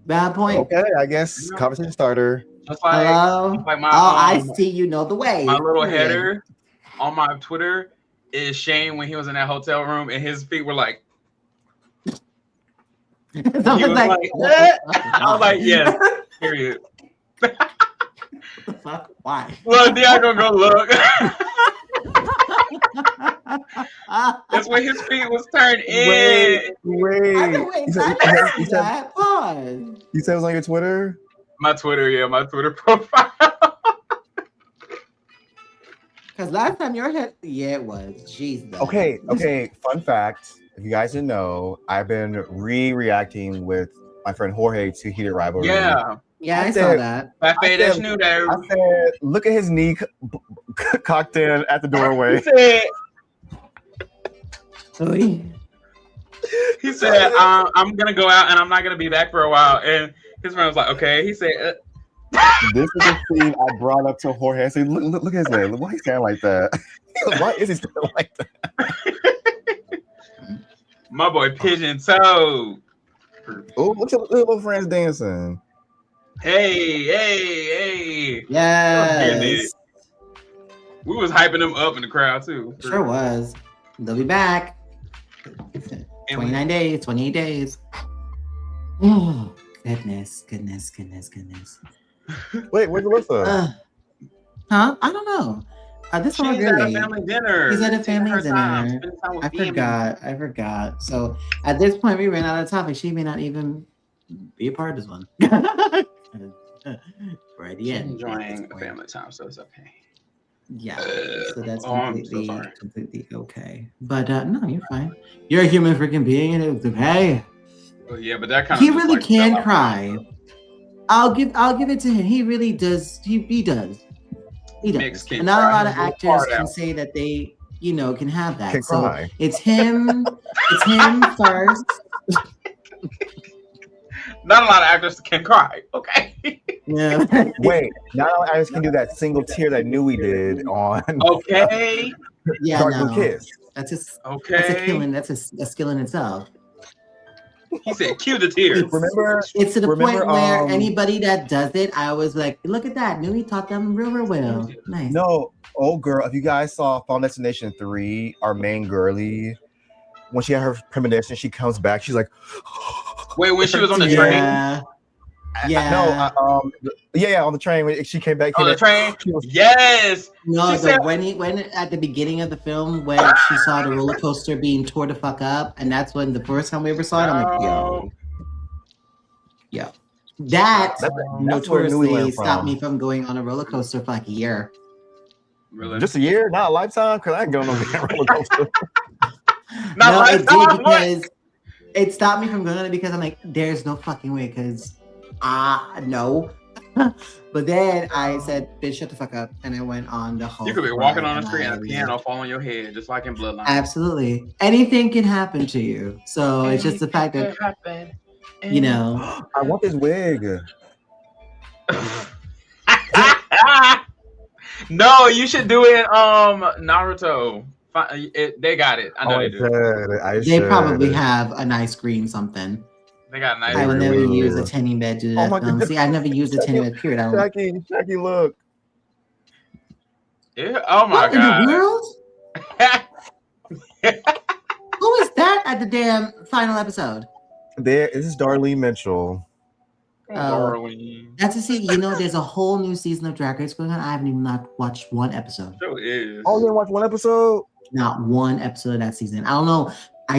[SPEAKER 2] Bad point.
[SPEAKER 4] Okay, I guess conversation starter.
[SPEAKER 3] Just like,
[SPEAKER 2] hello.
[SPEAKER 3] Just like my,
[SPEAKER 2] I see you know the way.
[SPEAKER 3] My little header on my Twitter is Shane when he was in that hotel room and his feet were like. He was like I was like, yes. Period.
[SPEAKER 2] What the fuck? Why?
[SPEAKER 3] Well, then I'm gonna go look. That's when his feet was turned in.
[SPEAKER 4] Wait. You said it was on your Twitter?
[SPEAKER 3] My Twitter profile.
[SPEAKER 2] Because last time your head, it was. Jeez.
[SPEAKER 4] Okay. Fun fact: if you guys didn't know, I've been reacting with my friend Jorge to Heated Rivalry.
[SPEAKER 2] Yeah, I saw that.
[SPEAKER 3] I
[SPEAKER 4] said, look at his knee cocked in at the doorway.
[SPEAKER 3] He said, I'm going to go out and I'm not going to be back for a while. And his friend was like, okay. He said,
[SPEAKER 4] this is a scene I brought up to Jorge. I said, look at his leg. Why he's standing like that? Why is he standing like that?
[SPEAKER 3] My boy Pigeon Toe.
[SPEAKER 4] Oh, look at little friends dancing.
[SPEAKER 3] Hey.
[SPEAKER 2] Yes.
[SPEAKER 3] We was hyping them up in the crowd too.
[SPEAKER 2] Sure was. They'll be back. 29 days, 28 days. Oh, goodness.
[SPEAKER 4] Wait, where's Alyssa?
[SPEAKER 2] Huh? I don't know. This
[SPEAKER 3] She's
[SPEAKER 2] one
[SPEAKER 3] at a family dinner.
[SPEAKER 2] He's at a family
[SPEAKER 3] Taking her time,
[SPEAKER 2] dinner.
[SPEAKER 3] spending time with
[SPEAKER 2] I forgot. So at this point, we ran out of topics. She may not even be a part of this one. Right, the end.
[SPEAKER 3] Enjoying family time, so it's okay.
[SPEAKER 2] Yeah, so that's
[SPEAKER 3] I'm so
[SPEAKER 2] completely okay. But no, you're fine. You're a human freaking being, and it's okay.
[SPEAKER 3] Well, yeah, but that kind
[SPEAKER 2] He
[SPEAKER 3] of
[SPEAKER 2] really can cry. I'll give it to him. He really does. He does. And not a lot of actors can say that they, can have that.
[SPEAKER 4] Can
[SPEAKER 2] so
[SPEAKER 4] cry.
[SPEAKER 2] it's him. It's him first.
[SPEAKER 3] Not a lot of actors can cry. Okay.
[SPEAKER 2] Yeah.
[SPEAKER 4] Wait, not all actors can do that single tear that Nui did on.
[SPEAKER 3] Okay.
[SPEAKER 2] Yeah.
[SPEAKER 4] Dark Blue Kiss.
[SPEAKER 2] That's just
[SPEAKER 3] okay.
[SPEAKER 2] That's a skill in itself.
[SPEAKER 3] He said, "Cue the tears."
[SPEAKER 2] It's to the point where anybody that does it, I was like, "Look at that! Nui taught them real well." Nice.
[SPEAKER 4] No, old girl. If you guys saw Final Destination 3, our main girlie, when she had her premonition, she comes back. She's like,
[SPEAKER 3] "Wait, when she was on the train."
[SPEAKER 2] Yeah.
[SPEAKER 4] On the train when she came back.
[SPEAKER 3] On the train. Yes.
[SPEAKER 2] No, when at the beginning of the film when she saw the roller coaster being tore the fuck up, and that's when the first time we ever saw it. I'm like, yo. That notoriously stopped me from going on a roller coaster for like a year.
[SPEAKER 3] Really?
[SPEAKER 4] Just a year, not a lifetime, because I ain't going on a roller coaster.
[SPEAKER 2] It did because it stopped me from going on it because I'm like, there's no fucking way because. No. But then I said, bitch, shut the fuck up. And I went on the whole.
[SPEAKER 3] You could be walking on the street and a piano fall on your head, just like in Bloodline.
[SPEAKER 2] Absolutely. Anything can happen to you. So it's just the fact that,
[SPEAKER 4] I want this wig.
[SPEAKER 3] No, you should do it Naruto. They got it. I know they do.
[SPEAKER 2] They probably have a nice green something.
[SPEAKER 3] They got a nice.
[SPEAKER 2] I would never use a tanning bed to do that film. See, I never used a tanning bed, period.
[SPEAKER 4] Shaqii, look.
[SPEAKER 3] Yeah. Oh my
[SPEAKER 2] what
[SPEAKER 3] god.
[SPEAKER 2] In the world? Who is that at the damn final episode?
[SPEAKER 4] This is Darlene Mitchell.
[SPEAKER 3] Darlene.
[SPEAKER 2] That's to see, there's a whole new season of Drag Race going on. I haven't even not watched one episode.
[SPEAKER 3] Sure is.
[SPEAKER 4] Oh, you didn't watch one episode?
[SPEAKER 2] Not one episode of that season. I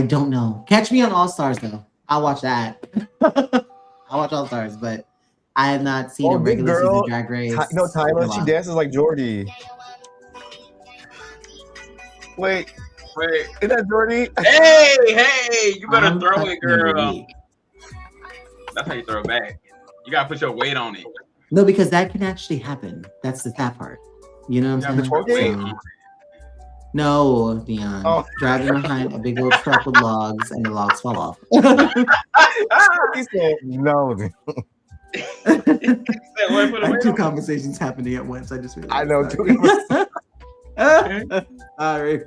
[SPEAKER 2] don't know. Catch me on All Stars though. I'll watch that. I'll watch All Stars, but I have not seen a regular season of Drag Race.
[SPEAKER 4] Tyler, she dances like Jordy. Wait, is that Jordy?
[SPEAKER 3] Hey, you better throw it, girl. That's how you throw it back. You gotta put your weight on it.
[SPEAKER 2] No, because that can actually happen. That's the sad part. You know what I'm saying? No, Dion.
[SPEAKER 4] Oh.
[SPEAKER 2] Driving behind a big old truck with logs, and the logs fall off.
[SPEAKER 4] He said no.
[SPEAKER 2] I had two conversations happening at once. I just realized.
[SPEAKER 4] I know.
[SPEAKER 2] Sorry.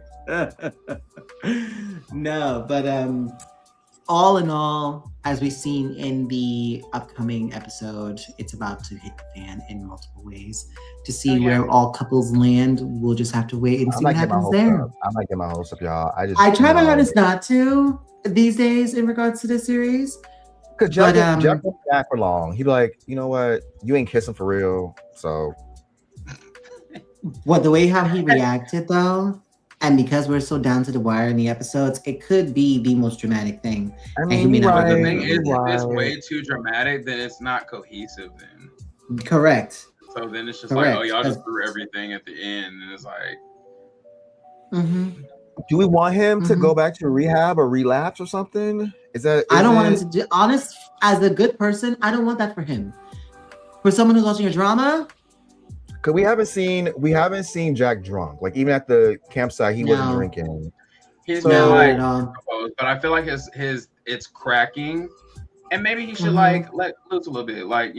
[SPEAKER 2] No, but all in all, as we've seen in the upcoming episode, it's about to hit the fan in multiple ways. To see where all couples land, we'll just have to wait and see what happens there.
[SPEAKER 4] I might get my hopes up, y'all.
[SPEAKER 2] I try my hardest not to these days in regards to this series.
[SPEAKER 4] Because Jack won't be back for long. He'd be like, you know what? You ain't kissing for real. So.
[SPEAKER 2] The way how he reacted though, and because we're so down to the wire in the episodes, it could be the most dramatic thing.
[SPEAKER 3] The thing is, if it's way too dramatic, then it's not cohesive then.
[SPEAKER 2] Correct.
[SPEAKER 3] So then it's just like, oh, y'all just threw everything at the end, and it's like.
[SPEAKER 4] Do we want him to go back to rehab or relapse or something?
[SPEAKER 2] I don't want him to do. Honest, as a good person, I don't want that for him. For someone who's watching a drama.
[SPEAKER 4] Cause we haven't seen Jack drunk. Like even at the campsite, he wasn't drinking.
[SPEAKER 3] He's but I feel like it's cracking, and maybe he should like let loose a little bit, like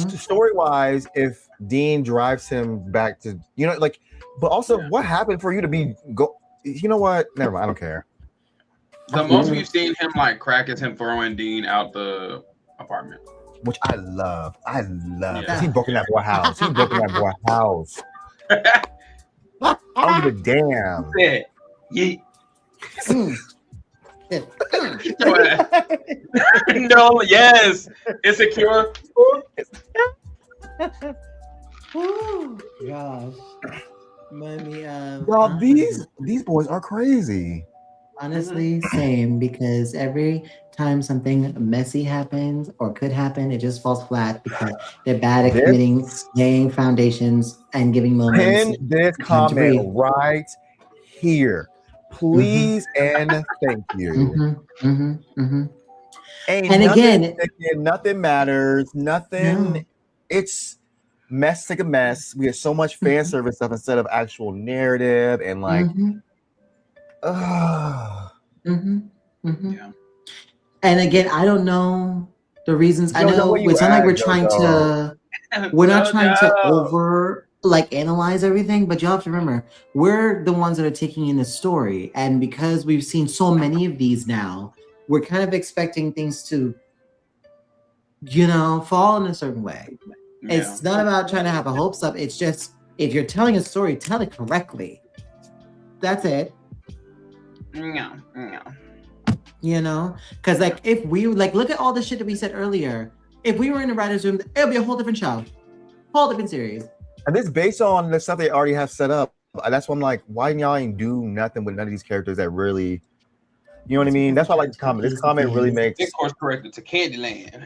[SPEAKER 4] Story wise, if Dean drives him back to but also what happened for you to be you know what? Never mind. I don't care.
[SPEAKER 3] The most we've seen him like crack is him throwing Dean out the apartment.
[SPEAKER 4] which I love.
[SPEAKER 3] Yeah.
[SPEAKER 4] He broke in that boy house. I don't give a damn.
[SPEAKER 3] Yeah. Yeet. No, yes. Insecure.
[SPEAKER 2] Oh gosh. Mommy,
[SPEAKER 4] Y'all, these boys are crazy.
[SPEAKER 2] honestly, same, because every time something messy happens or could happen, it just falls flat because they're bad at committing, laying foundations, and giving moments.
[SPEAKER 4] Pin this
[SPEAKER 2] time to breathe.
[SPEAKER 4] comment right here, please and thank you. Ain't
[SPEAKER 2] And
[SPEAKER 4] nothing
[SPEAKER 2] again,
[SPEAKER 4] sticking, nothing matters, nothing.
[SPEAKER 2] No.
[SPEAKER 4] It's mess, take a mess. We have so much fan service stuff instead of actual narrative and like.
[SPEAKER 3] Yeah.
[SPEAKER 2] And again, I don't know the reasons. I
[SPEAKER 4] Jojo,
[SPEAKER 2] know
[SPEAKER 4] where you
[SPEAKER 2] it's not like
[SPEAKER 4] at,
[SPEAKER 2] we're trying
[SPEAKER 4] Jojo?
[SPEAKER 2] to. We're not trying to over like analyze everything, but you have to remember we're the ones that are taking in the story, and because we've seen so many of these now, we're kind of expecting things to, fall in a certain way.
[SPEAKER 3] Yeah.
[SPEAKER 2] It's not about trying to have a hopes up. It's just if you're telling a story, tell it correctly. That's it.
[SPEAKER 3] No.
[SPEAKER 2] Because like if we look at all the shit that we said earlier. If we were in the writer's room, it'll be a whole different show, whole different series.
[SPEAKER 4] And this based on the stuff they already have set up. That's why I'm like, why y'all ain't do nothing with none of these characters that really, you know what I mean? That's why I like this comment. This comment really makes.
[SPEAKER 3] This course corrected to Candyland.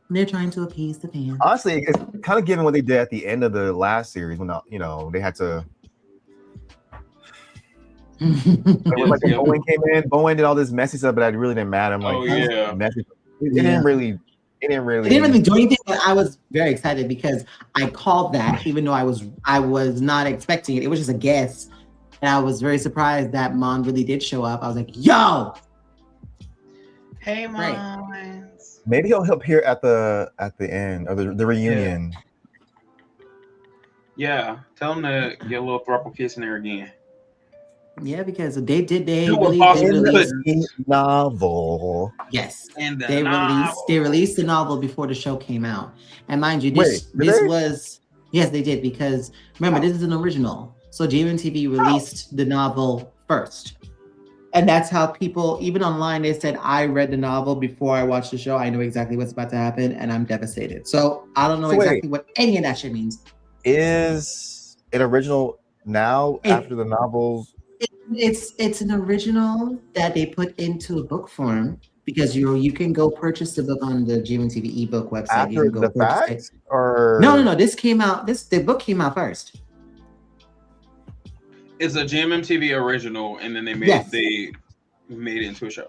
[SPEAKER 2] They're trying to appease the fans.
[SPEAKER 4] Honestly, it's kind of given what they did at the end of the last series when they had to. Like when Bowen came in, Bowen did all this messy stuff, but that really didn't matter. I'm like, messy. It didn't really
[SPEAKER 2] do anything, but I was very excited because I called that, even though I was not expecting it. It was just a guess, and I was very surprised that Mon really did show up. I was like, "Yo,
[SPEAKER 3] hey, Mon."
[SPEAKER 2] Right.
[SPEAKER 4] Maybe he'll appear at the end or the reunion.
[SPEAKER 3] Yeah, tell him to get a little throuple kiss in there again.
[SPEAKER 2] Yeah, because they really
[SPEAKER 4] released the novel.
[SPEAKER 2] Yes,
[SPEAKER 3] and
[SPEAKER 2] they released the novel before the show came out. And mind you, this was yes, they did, because remember this is an original. So GMTV released the novel first, and that's how people, even online, they said I read the novel before I watched the show. I know exactly what's about to happen, and I'm devastated. So I don't know exactly what any of that shit means.
[SPEAKER 4] Is it original now after the novels?
[SPEAKER 2] It's an original that they put into a book form because you can go purchase the book on the GMTV ebook website.
[SPEAKER 4] After the fact, or
[SPEAKER 2] no, this came out. The book came out first.
[SPEAKER 3] It's a GMTV original, and then they made it into a show.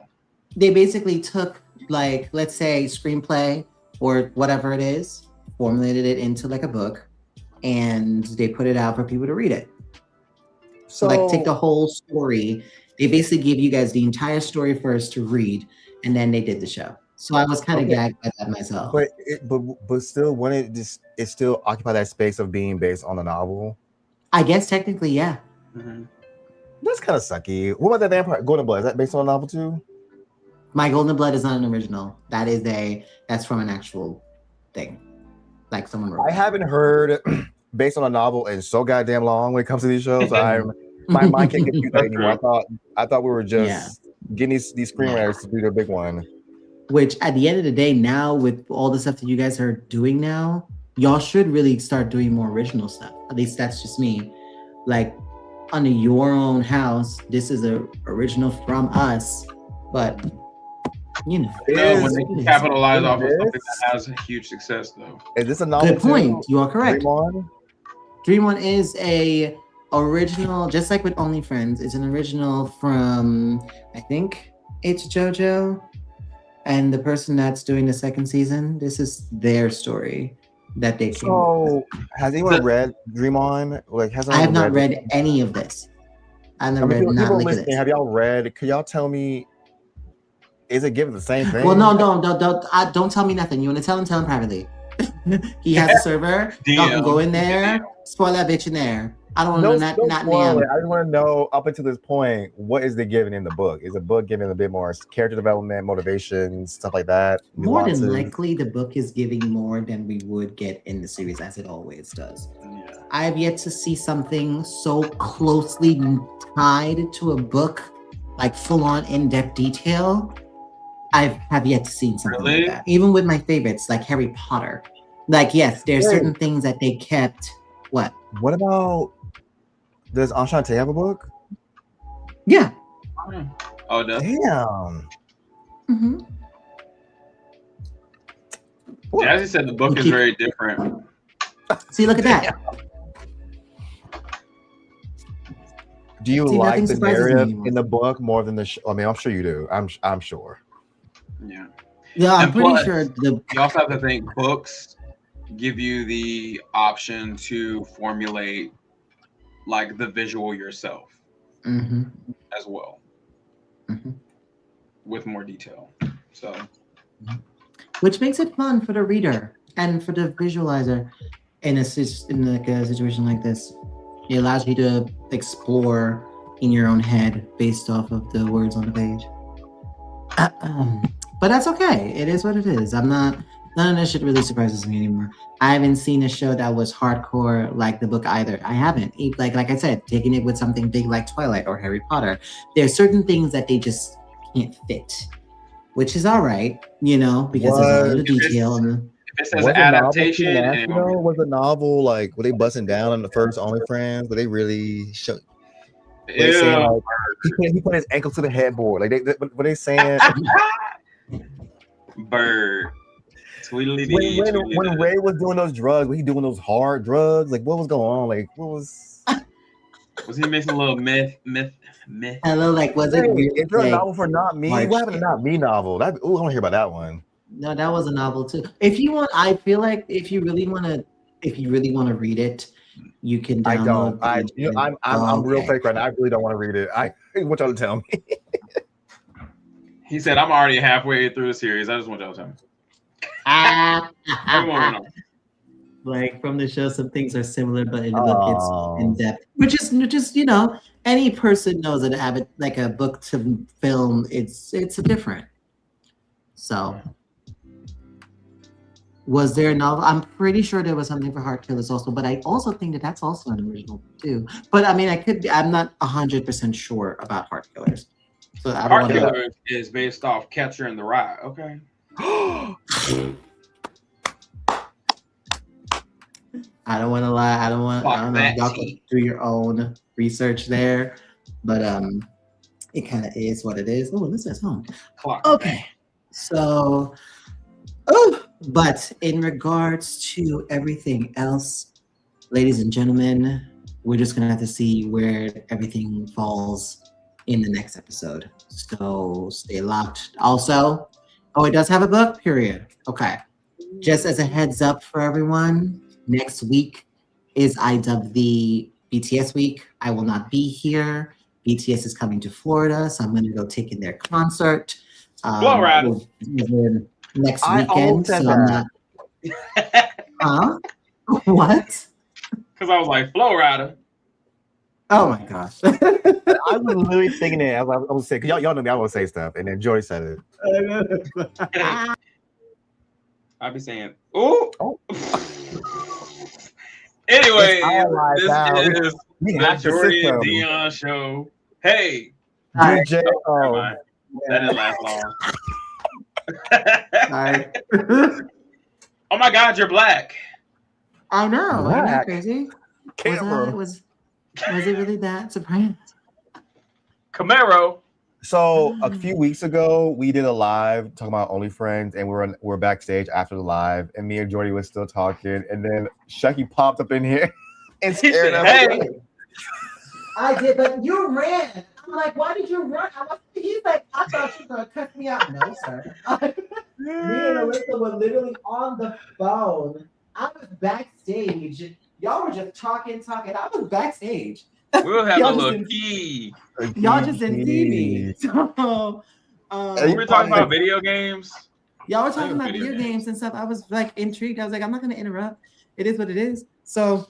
[SPEAKER 2] They basically took, like, let's say screenplay or whatever it is, formulated it into like a book, and they put it out for people to read it. So like take the whole story. They basically gave you guys the entire story first to read, and then they did the show. So I was kind of gagged by that myself.
[SPEAKER 4] But still, wouldn't it still occupy that space of being based on the novel?
[SPEAKER 2] I guess technically, yeah.
[SPEAKER 3] Mm-hmm.
[SPEAKER 4] That's kind of sucky. What about that Vampire Golden Blood? Is that based on a novel too?
[SPEAKER 2] My Golden Blood is not an original. That's from an actual thing, like someone wrote.
[SPEAKER 4] I haven't heard based on a novel in so goddamn long when it comes to these shows. My mind can't get that anymore. I thought we were just getting these screenwriters to do their big one. Which
[SPEAKER 2] at the end of the day, now with all the stuff that you guys are doing now, y'all should really start doing more original stuff. At least that's just me. Like under your own house, this is a original from us, but
[SPEAKER 3] when they capitalize off of something that has a huge success, though.
[SPEAKER 4] Is this a novel?
[SPEAKER 2] Good point. You are correct. Dream One is a original, just like with Only Friends. It's an original from, I think it's JoJo, and the person that's doing the second season. This is their story that they came up with.
[SPEAKER 4] Has anyone read Dream On?
[SPEAKER 2] I have not read any of this. I've never read not like this.
[SPEAKER 4] Have y'all read? Could y'all tell me? Is it given the same thing?
[SPEAKER 2] Well, no, don't tell me nothing. You want to tell him privately. He has a server. Don't go in there. Spoil that bitch in there. I don't want to not
[SPEAKER 4] spoil
[SPEAKER 2] name.
[SPEAKER 4] it. I just want to know up until this point, what is the given in the book? Is the book giving a bit more character development, motivation, stuff like that?
[SPEAKER 2] More than
[SPEAKER 4] nuances?
[SPEAKER 2] likely, the book is giving more than we would get in the series, as it always does.
[SPEAKER 3] Yeah.
[SPEAKER 2] I have yet to see something so closely tied to a book, like full-on in-depth detail. I have yet to see something like that. Even with my favorites, like Harry Potter. Like, yes, there's certain things that they kept. What?
[SPEAKER 4] What about? Does Enchante have a book?
[SPEAKER 2] Yeah.
[SPEAKER 3] Oh, it does?
[SPEAKER 4] Damn.
[SPEAKER 2] Mm-hmm.
[SPEAKER 3] Jazzy said the book is very different.
[SPEAKER 2] See, look at that.
[SPEAKER 4] Do you like the narrative in the book more than the show? I mean, I'm sure you do. I'm sure.
[SPEAKER 3] Yeah.
[SPEAKER 2] Yeah, I'm pretty sure
[SPEAKER 3] you also have to think books give you the option to formulate like the visual yourself as well with more detail. So
[SPEAKER 2] which makes it fun for the reader and for the visualizer in a situation like this. It allows you to explore in your own head based off of the words on the page. But that's okay. It is what it is. None of this shit really surprises me anymore. I haven't seen a show that was hardcore like the book either. I haven't. Like I said, taking it with something big like Twilight or Harry Potter, there are certain things that they just can't fit, which is all right, because there's a lot of detail.
[SPEAKER 3] If it says adaptation,
[SPEAKER 4] was the novel like were they busting down on the first OnlyFans? Were they really show? Saying, like, he put his ankle to the headboard. Like were they saying?
[SPEAKER 3] Bird.
[SPEAKER 4] When Ray was doing those drugs, was he doing those hard drugs? Like, what was going on? Like, what was?
[SPEAKER 3] Was he mixing a little myth?
[SPEAKER 2] Hello, like, was it?
[SPEAKER 4] Is there a novel for Not Me? What happened to Not Me novel? I want to hear about that one.
[SPEAKER 2] No, that was a novel too. If you want, I feel like if you really want to read it, you can download.
[SPEAKER 4] I'm real fake right now. I really don't want to read it. I want y'all to tell me.
[SPEAKER 3] He said, "I'm already halfway through the series. I just want y'all to tell me."
[SPEAKER 2] Like from the show, some things are similar, but in the book it's in depth. Which is just any person knows that have it like a book to film. It's a different. So, was there a novel? I'm pretty sure there was something for Heart Killers also, but I also think that that's also an original too. But I mean, I'm not 100% sure about Heart Killers. So
[SPEAKER 3] Heart Killers is based off Catcher in the Rye. Okay.
[SPEAKER 2] I don't want to lie. I don't know. Y'all can do your own research there, but it kind of is what it is. Oh, this is home. Okay, so but in regards to everything else, ladies and gentlemen, we're just gonna have to see where everything falls in the next episode. So stay locked. Also, it does have a book, period. Okay. Just as a heads up for everyone, next week is IW BTS week. I will not be here. BTS is coming to Florida, so I'm going to go take in their concert. Next weekend, so I'm not. Huh? What?
[SPEAKER 3] Because I was like, Flow Rider.
[SPEAKER 2] Oh my gosh.
[SPEAKER 4] I was literally thinking it. I was saying, because y'all know me, I will say stuff, and then Joy said it.
[SPEAKER 3] I'll be saying, ooh. Anyway, this is the Jordy and Dion show. Hey.
[SPEAKER 4] DJ.
[SPEAKER 3] That didn't last long. Oh my God, you're black.
[SPEAKER 2] I know.
[SPEAKER 4] Black.
[SPEAKER 2] Isn't that crazy? Was it really that surprising?
[SPEAKER 3] Camaro.
[SPEAKER 4] So a few weeks ago, we did a live talking about OnlyFriends, and we're backstage after the live, and me and Jordy was still talking, and then Shaqii popped up in here and scared us.
[SPEAKER 3] Hey.
[SPEAKER 2] I did, but you ran. I'm like, why did you run? He's like, I thought you were gonna cut me out. No, sir. Me and Alyssa were literally on the phone. I was backstage. Y'all were just talking. I was backstage.
[SPEAKER 3] We'll have a little key.
[SPEAKER 2] Y'all just didn't see me. So,
[SPEAKER 3] we were talking about video games.
[SPEAKER 2] Y'all were talking about video games and stuff. I was like intrigued. I was like, I'm not gonna interrupt. It is what it is. So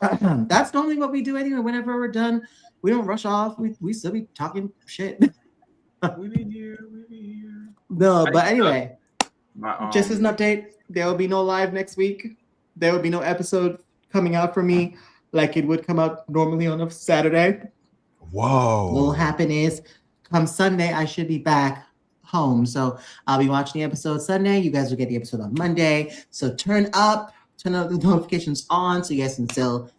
[SPEAKER 2] That's normally what we do anyway. Whenever we're done, we don't rush off. We still be talking shit.
[SPEAKER 3] We be here.
[SPEAKER 2] No, but anyway,
[SPEAKER 3] My,
[SPEAKER 2] just as an update, there will be no live next week. There will be no episode coming out for me like it would come out normally on a Saturday.
[SPEAKER 4] Whoa.
[SPEAKER 2] What will happen is come Sunday, I should be back home. So I'll be watching the episode Sunday. You guys will get the episode on Monday. So turn up the notifications on so you guys can still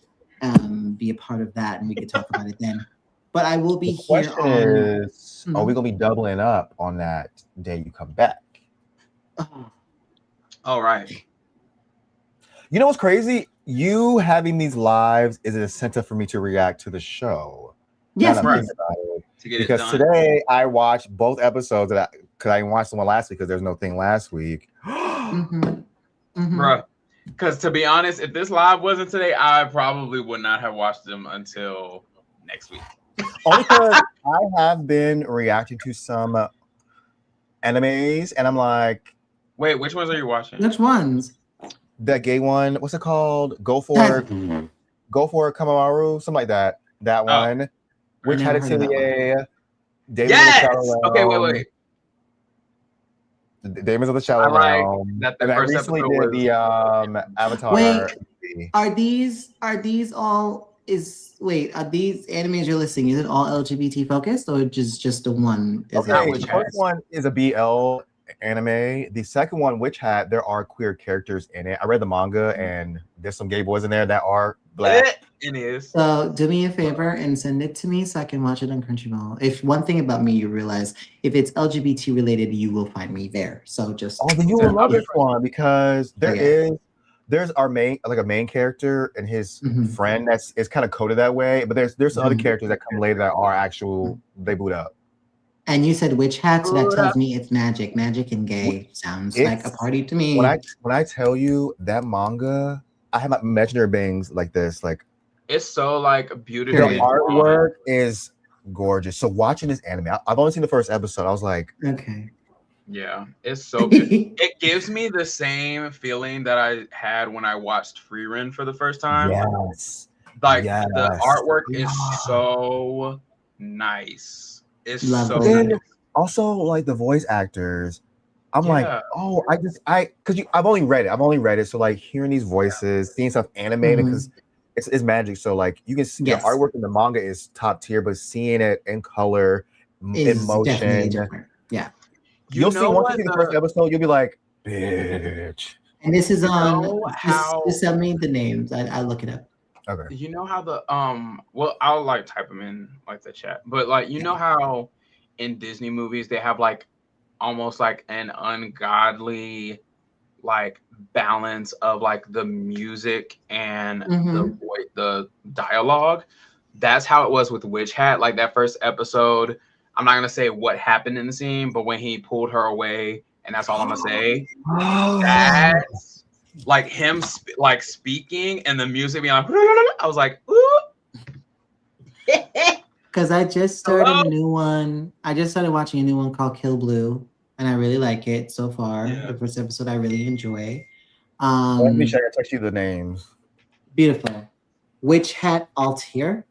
[SPEAKER 2] be a part of that and we can talk about it then. But I will be here
[SPEAKER 4] question is, are we going to be doubling up on that day you come back?
[SPEAKER 3] All right.
[SPEAKER 4] You know what's crazy? You having these lives is an incentive for me to react to the show.
[SPEAKER 2] Yes,
[SPEAKER 3] right.
[SPEAKER 4] Because today I watched both episodes because I didn't watch the one last week because there's no thing last week.
[SPEAKER 3] Bruh. Because to be honest, if this live wasn't today, I probably would not have watched them until next week.
[SPEAKER 4] Only because I have been reacting to some animes and I'm like,
[SPEAKER 3] wait, which ones are you watching?
[SPEAKER 2] Which ones?
[SPEAKER 4] That gay one, what's it called? Go for Kamamaru, something like that. That one. Which had Atelier.
[SPEAKER 3] Yes. Okay, wait.
[SPEAKER 4] The Demons of the Shallow Realm.
[SPEAKER 3] That the
[SPEAKER 4] and
[SPEAKER 3] first
[SPEAKER 4] I recently
[SPEAKER 3] episode
[SPEAKER 4] did the Avatar.
[SPEAKER 2] Wait, are these all are these animes you're listing? Is it all LGBT focused or just the one?
[SPEAKER 4] Okay, the first one is a BL anime. The second one, Witch Hat, there are queer characters in it. I read the manga and there's some gay boys in there that are black.
[SPEAKER 3] It is.
[SPEAKER 2] So do me a favor and send it to me so I can watch it on Crunchyroll. If one thing about me you realize, if it's LGBT related, you will find me there. So just
[SPEAKER 4] then you will love this one because there's our main character and his friend that's kind of coded that way, but there's other characters that come later that are actual they boot up.
[SPEAKER 2] And you said Witch Hat, so that tells me it's magic. Magic and gay sounds like a party to me.
[SPEAKER 4] When I tell you that manga, I have imaginary beings like this, like
[SPEAKER 3] it's so like beautiful.
[SPEAKER 4] The artwork is gorgeous. So watching this anime, I've only seen the first episode. I was like,
[SPEAKER 2] okay.
[SPEAKER 3] Yeah, it's so good. It gives me the same feeling that I had when I watched Frieren for the first time.
[SPEAKER 4] Yes.
[SPEAKER 3] Like the artwork is so nice. It's so nice.
[SPEAKER 4] Also like the voice actors. I'm like, I've only read it. So like hearing these voices, seeing stuff animated because it's magic. So like you can see the artwork in the manga is top tier, but seeing it in color, in motion, you'll see once you see the first episode, you'll be like, bitch.
[SPEAKER 2] And this is on. Just send me the names. I look it up.
[SPEAKER 4] Okay.
[SPEAKER 3] You know how the well, I'll like type them in like the chat, but like you know how in Disney movies they have like almost like an ungodly like balance of like the music and the dialogue. That's how it was with Witch Hat. Like that first episode, I'm not gonna say what happened in the scene, but when he pulled her away, and that's all I'm gonna say. That's like him like speaking and the music being like, I was like, ooh.
[SPEAKER 2] Because I just started a new one. I just started watching a new one called Kill Blue, and I really like it so far. Yeah. The first episode I really enjoy.
[SPEAKER 4] Let me check. I text you the names.
[SPEAKER 2] Beautiful. Witch Hat Atelier.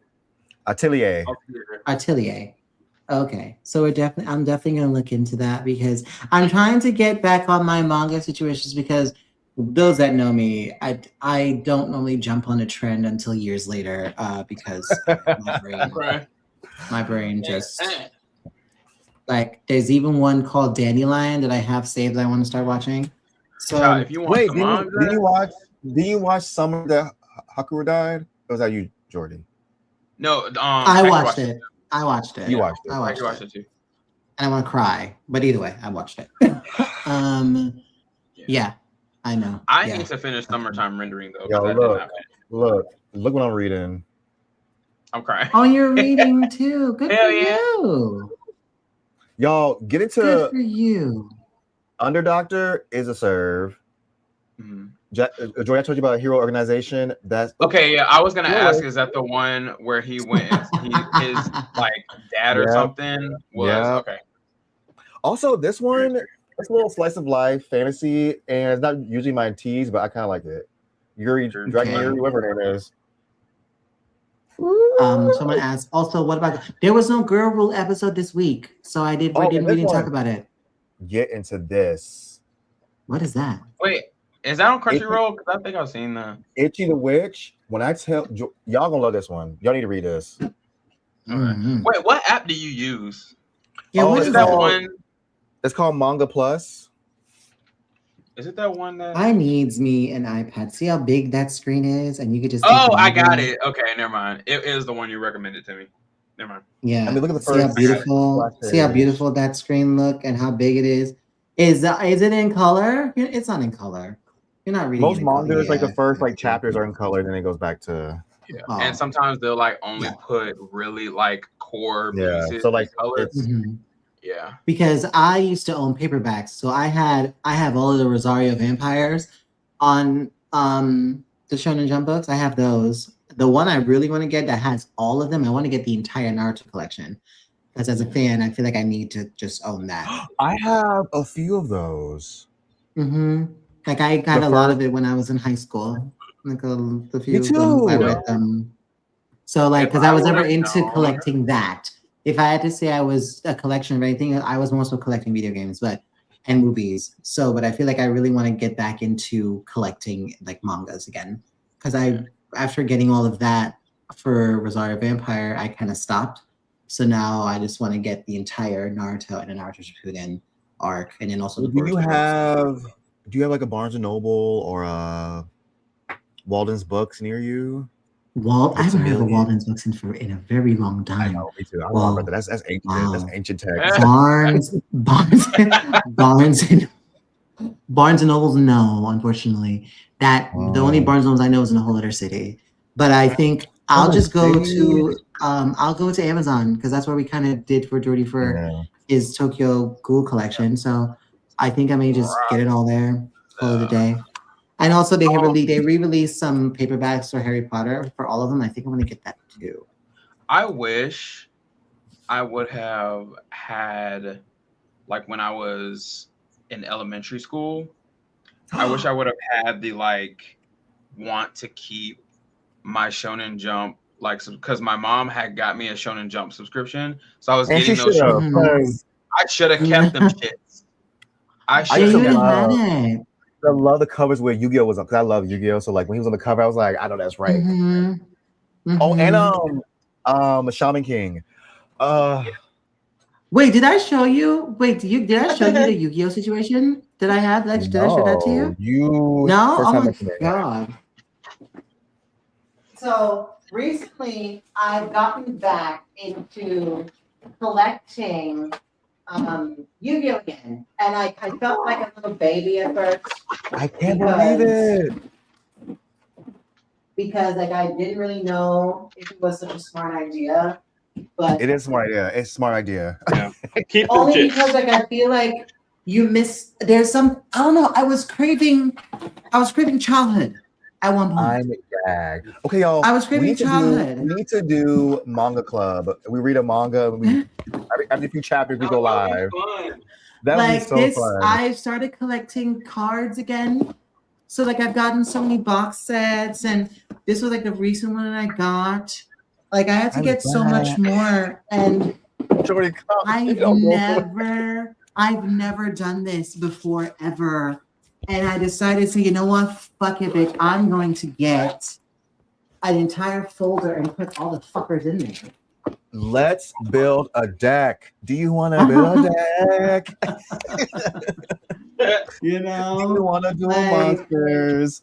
[SPEAKER 2] Okay, so I'm definitely gonna look into that because I'm trying to get back on my manga situations because those that know me, I don't normally jump on a trend until years later because my brain just like there's even one called Dandelion that I have saved that I want to start watching. So
[SPEAKER 3] if you want
[SPEAKER 4] did you watch Summer that Hakura died? Or was that you, Jordy?
[SPEAKER 3] No,
[SPEAKER 2] I watched it. I watched it.
[SPEAKER 4] You watched it.
[SPEAKER 2] I watched
[SPEAKER 3] it too.
[SPEAKER 2] And I want to cry, but either way, I watched it. Yeah, I know.
[SPEAKER 3] I need to finish Summertime Rendering though.
[SPEAKER 4] Yo, look what I'm reading.
[SPEAKER 3] I'm crying.
[SPEAKER 2] Oh, you're reading too. Good for you.
[SPEAKER 4] Y'all get into.
[SPEAKER 2] Good for you.
[SPEAKER 4] Underdoctor is a serve. Joy, I told you about a hero organization. That's
[SPEAKER 3] okay. Yeah, I was gonna ask, is that the one where he went? His like dad or something was okay.
[SPEAKER 4] Also, this one, it's a little slice of life fantasy, and it's not usually my tease, but I kind of like it. Dragon Yuri, whatever her name is.
[SPEAKER 2] Someone asked also, what about there was no girl rule episode this week, so we didn't talk about it.
[SPEAKER 4] Get into this.
[SPEAKER 2] What is that?
[SPEAKER 3] Wait, is that on Crunchyroll? Because I think I've seen that.
[SPEAKER 4] Itchy the Witch. When I tell y'all gonna love this one, y'all need to read this.
[SPEAKER 2] Mm-hmm.
[SPEAKER 3] Wait, what app do you use?
[SPEAKER 2] Yeah, what is that
[SPEAKER 3] one?
[SPEAKER 4] It's called Manga Plus.
[SPEAKER 3] Is it that one that
[SPEAKER 2] I needs me an iPad? See how big that screen is, and you could just.
[SPEAKER 3] Oh, I got it. Okay, never mind. It is the one you recommended to me. Never mind.
[SPEAKER 2] Yeah.
[SPEAKER 4] I mean, look at the
[SPEAKER 2] see
[SPEAKER 4] first.
[SPEAKER 2] see how beautiful that screen look and how big it is. Is it in color? It's not in color. You're not reading.
[SPEAKER 4] Most mangas, like the first chapters are in color, then it goes back to.
[SPEAKER 3] Yeah. Oh. And sometimes they'll like only put really like core pieces.
[SPEAKER 4] So like
[SPEAKER 3] colors.
[SPEAKER 2] Mm-hmm.
[SPEAKER 3] Yeah.
[SPEAKER 2] Because I used to own paperbacks, so I have all of the Rosario Vampires on the Shonen Jump books. I have those. The one I really want to get that has all of them, I want to get the entire Naruto collection. Because as a fan, I feel like I need to just own that.
[SPEAKER 4] I have a few of those.
[SPEAKER 2] Mm-hmm. Like I got a lot of it when I was in high school. Like the few of them, I read them. So like, because I was never into collecting that. If I had to say I was a collection of anything, I was more so collecting video games, and movies. So, but I feel like I really want to get back into collecting like mangas again. Because after getting all of that for Rosario Vampire, I kind of stopped. So now I just want to get the entire Naruto and the Naruto Shippuden arc, and then also.
[SPEAKER 4] Do you have like a Barnes and Noble or a Walden's Books near you?
[SPEAKER 2] I haven't heard of Walden's Books in a very long time.
[SPEAKER 4] I know, me too. I love that. That's ancient. Wow. That's ancient text.
[SPEAKER 2] Barnes and Nobles, no, unfortunately. The only Barnes and Nobles I know is in a whole other city. But I think I'll just go to Amazon because that's what we kind of did for Jordy for his Tokyo Ghoul collection. So I think I may just get it all there, call it a day. And also they re-released some paperbacks for Harry Potter for all of them. I think I'm gonna get that too.
[SPEAKER 3] I wish I would have had, like when I was in elementary school, I wish I would have had the want to keep my Shonen Jump because my mom had got me a Shonen Jump subscription, so I was getting those. I should have kept them shits. I should have had it.
[SPEAKER 4] I love the covers where Yu-Gi-Oh was on because I love Yu-Gi-Oh. So like when he was on the cover, I was like, I know that's right. Mm-hmm. Mm-hmm. Oh, and Shaman King.
[SPEAKER 2] Wait, did I show you? Wait, did I show you the Yu-Gi-Oh situation? Did I have that? Did I show that to you? No. Oh my god. So recently, I've gotten back into collecting Yu-Gi-Oh again, and I felt like a little baby at first.
[SPEAKER 4] I can't believe it.
[SPEAKER 2] Because I didn't really know if it was such a smart idea, but
[SPEAKER 4] it is smart idea. It's a smart idea.
[SPEAKER 3] Yeah.
[SPEAKER 2] Only because I feel like you miss. There's some. I don't know. I was craving childhood at one point.
[SPEAKER 4] I'm gagged. Okay, y'all.
[SPEAKER 2] I was craving childhood.
[SPEAKER 4] We need to do manga club. We read a manga. Every few chapters we go live. That would be so fun.
[SPEAKER 2] I started collecting cards again. So I've gotten so many box sets, and this was the recent one I got. I had to get so much more, and I've never done this before ever. And I decided, so you know what, fuck it, bitch. I'm going to get an entire folder and put all the fuckers in there.
[SPEAKER 4] Let's build a deck. Do you want to build a deck?
[SPEAKER 2] You know,
[SPEAKER 4] do you want to do monsters?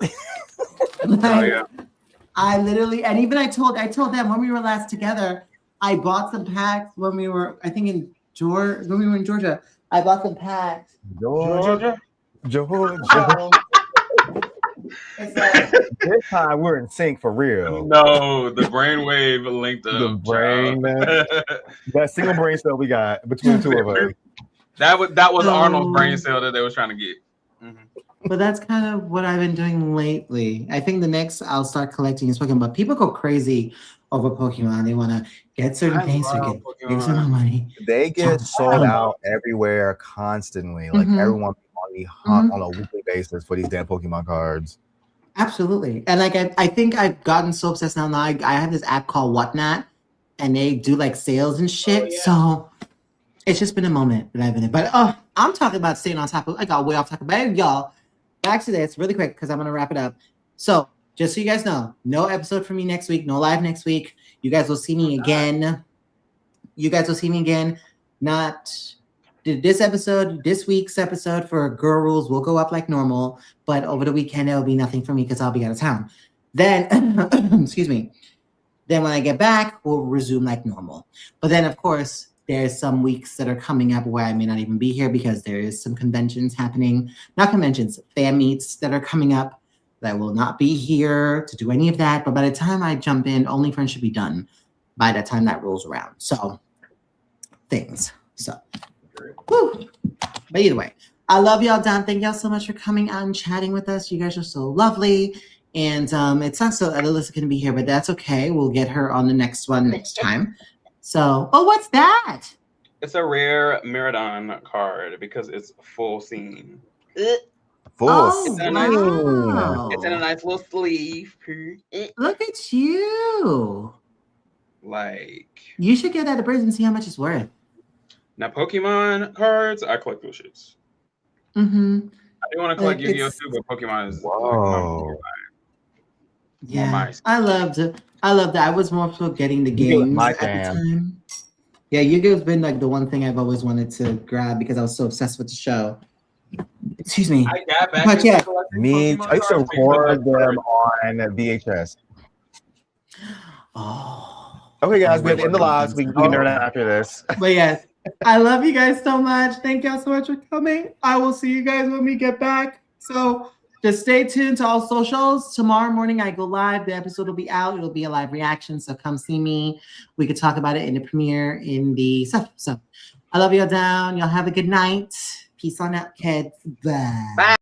[SPEAKER 2] I literally, and even I told them when we were last together, I bought some packs when we were, I think when we were in Georgia. I bought some packs.
[SPEAKER 4] Georgia. This time we're in sync for real.
[SPEAKER 3] No, the brainwave linked up.
[SPEAKER 4] The brain, man. That single brain cell we got between the two of us.
[SPEAKER 3] That was Arnold's brain cell that they was trying to get. Mm-hmm.
[SPEAKER 2] But that's kind of what I've been doing lately. I think the next I'll start collecting is Pokemon. But people go crazy over Pokemon. They want to get certain things to get big amount of money.
[SPEAKER 4] They get sold out everywhere constantly. Everyone on the hunt on a weekly basis for these damn Pokemon cards.
[SPEAKER 2] Absolutely. And like I think I've gotten so obsessed now. I have this app called Whatnot, and they do like sales and shit.
[SPEAKER 3] Oh, yeah.
[SPEAKER 2] So it's just been a moment that I've been in. But I'm talking about staying on top of. I got way off topic. But y'all, back to this really quick because I'm gonna wrap it up. So just so you guys know, no episode for me next week. No live next week. You guys will see me again. You guys will see me again. Not this week's episode for Girl Rules will go up like normal, but over the weekend there will be nothing for me because I'll be out of town. Then, excuse me. Then when I get back, we'll resume like normal. But then, of course, there's some weeks that are coming up where I may not even be here because there is some conventions happening. Not conventions, fan meets that are coming up. That I will not be here to do any of that. But by the time I jump in, OnlyFriends should be done by the time that rolls around. So, things. So, whew. But either way, I love y'all down. Thank y'all so much for coming out and chatting with us. You guys are so lovely. And it's not so that Alyssa can be here, but that's okay. We'll get her on the next one next time. So, oh, what's that?
[SPEAKER 3] It's a rare Miradon card because it's full scene.
[SPEAKER 4] Full.
[SPEAKER 2] Oh,
[SPEAKER 3] wow.
[SPEAKER 2] wow.
[SPEAKER 3] It's in a nice little sleeve.
[SPEAKER 2] Look at you.
[SPEAKER 3] Like,
[SPEAKER 2] you should get that a bridge and see how much it's worth.
[SPEAKER 3] Now, Pokemon cards, I collect those shits.
[SPEAKER 2] Mm-hmm.
[SPEAKER 3] I do want to collect Yu-Gi-Oh too, but Pokemon is
[SPEAKER 2] yeah. I loved it. I loved that. I was more so getting the games at the time. Yeah, Yu-Gi-Oh's been like the one thing I've always wanted to grab because I was so obsessed with the show. Excuse me.
[SPEAKER 3] I got back
[SPEAKER 2] but yeah,
[SPEAKER 4] me. I used to record them on VHS.
[SPEAKER 2] Oh.
[SPEAKER 4] Okay, guys, we have to end the lives. We can nerd out after this.
[SPEAKER 2] But yes, I love you guys so much. Thank y'all so much for coming. I will see you guys when we get back. So just stay tuned to all socials. Tomorrow morning I go live. The episode will be out. It'll be a live reaction. So come see me. We could talk about it in the premiere in the stuff. So I love y'all down. Y'all have a good night. Peace on out, kids. Bye. Bye.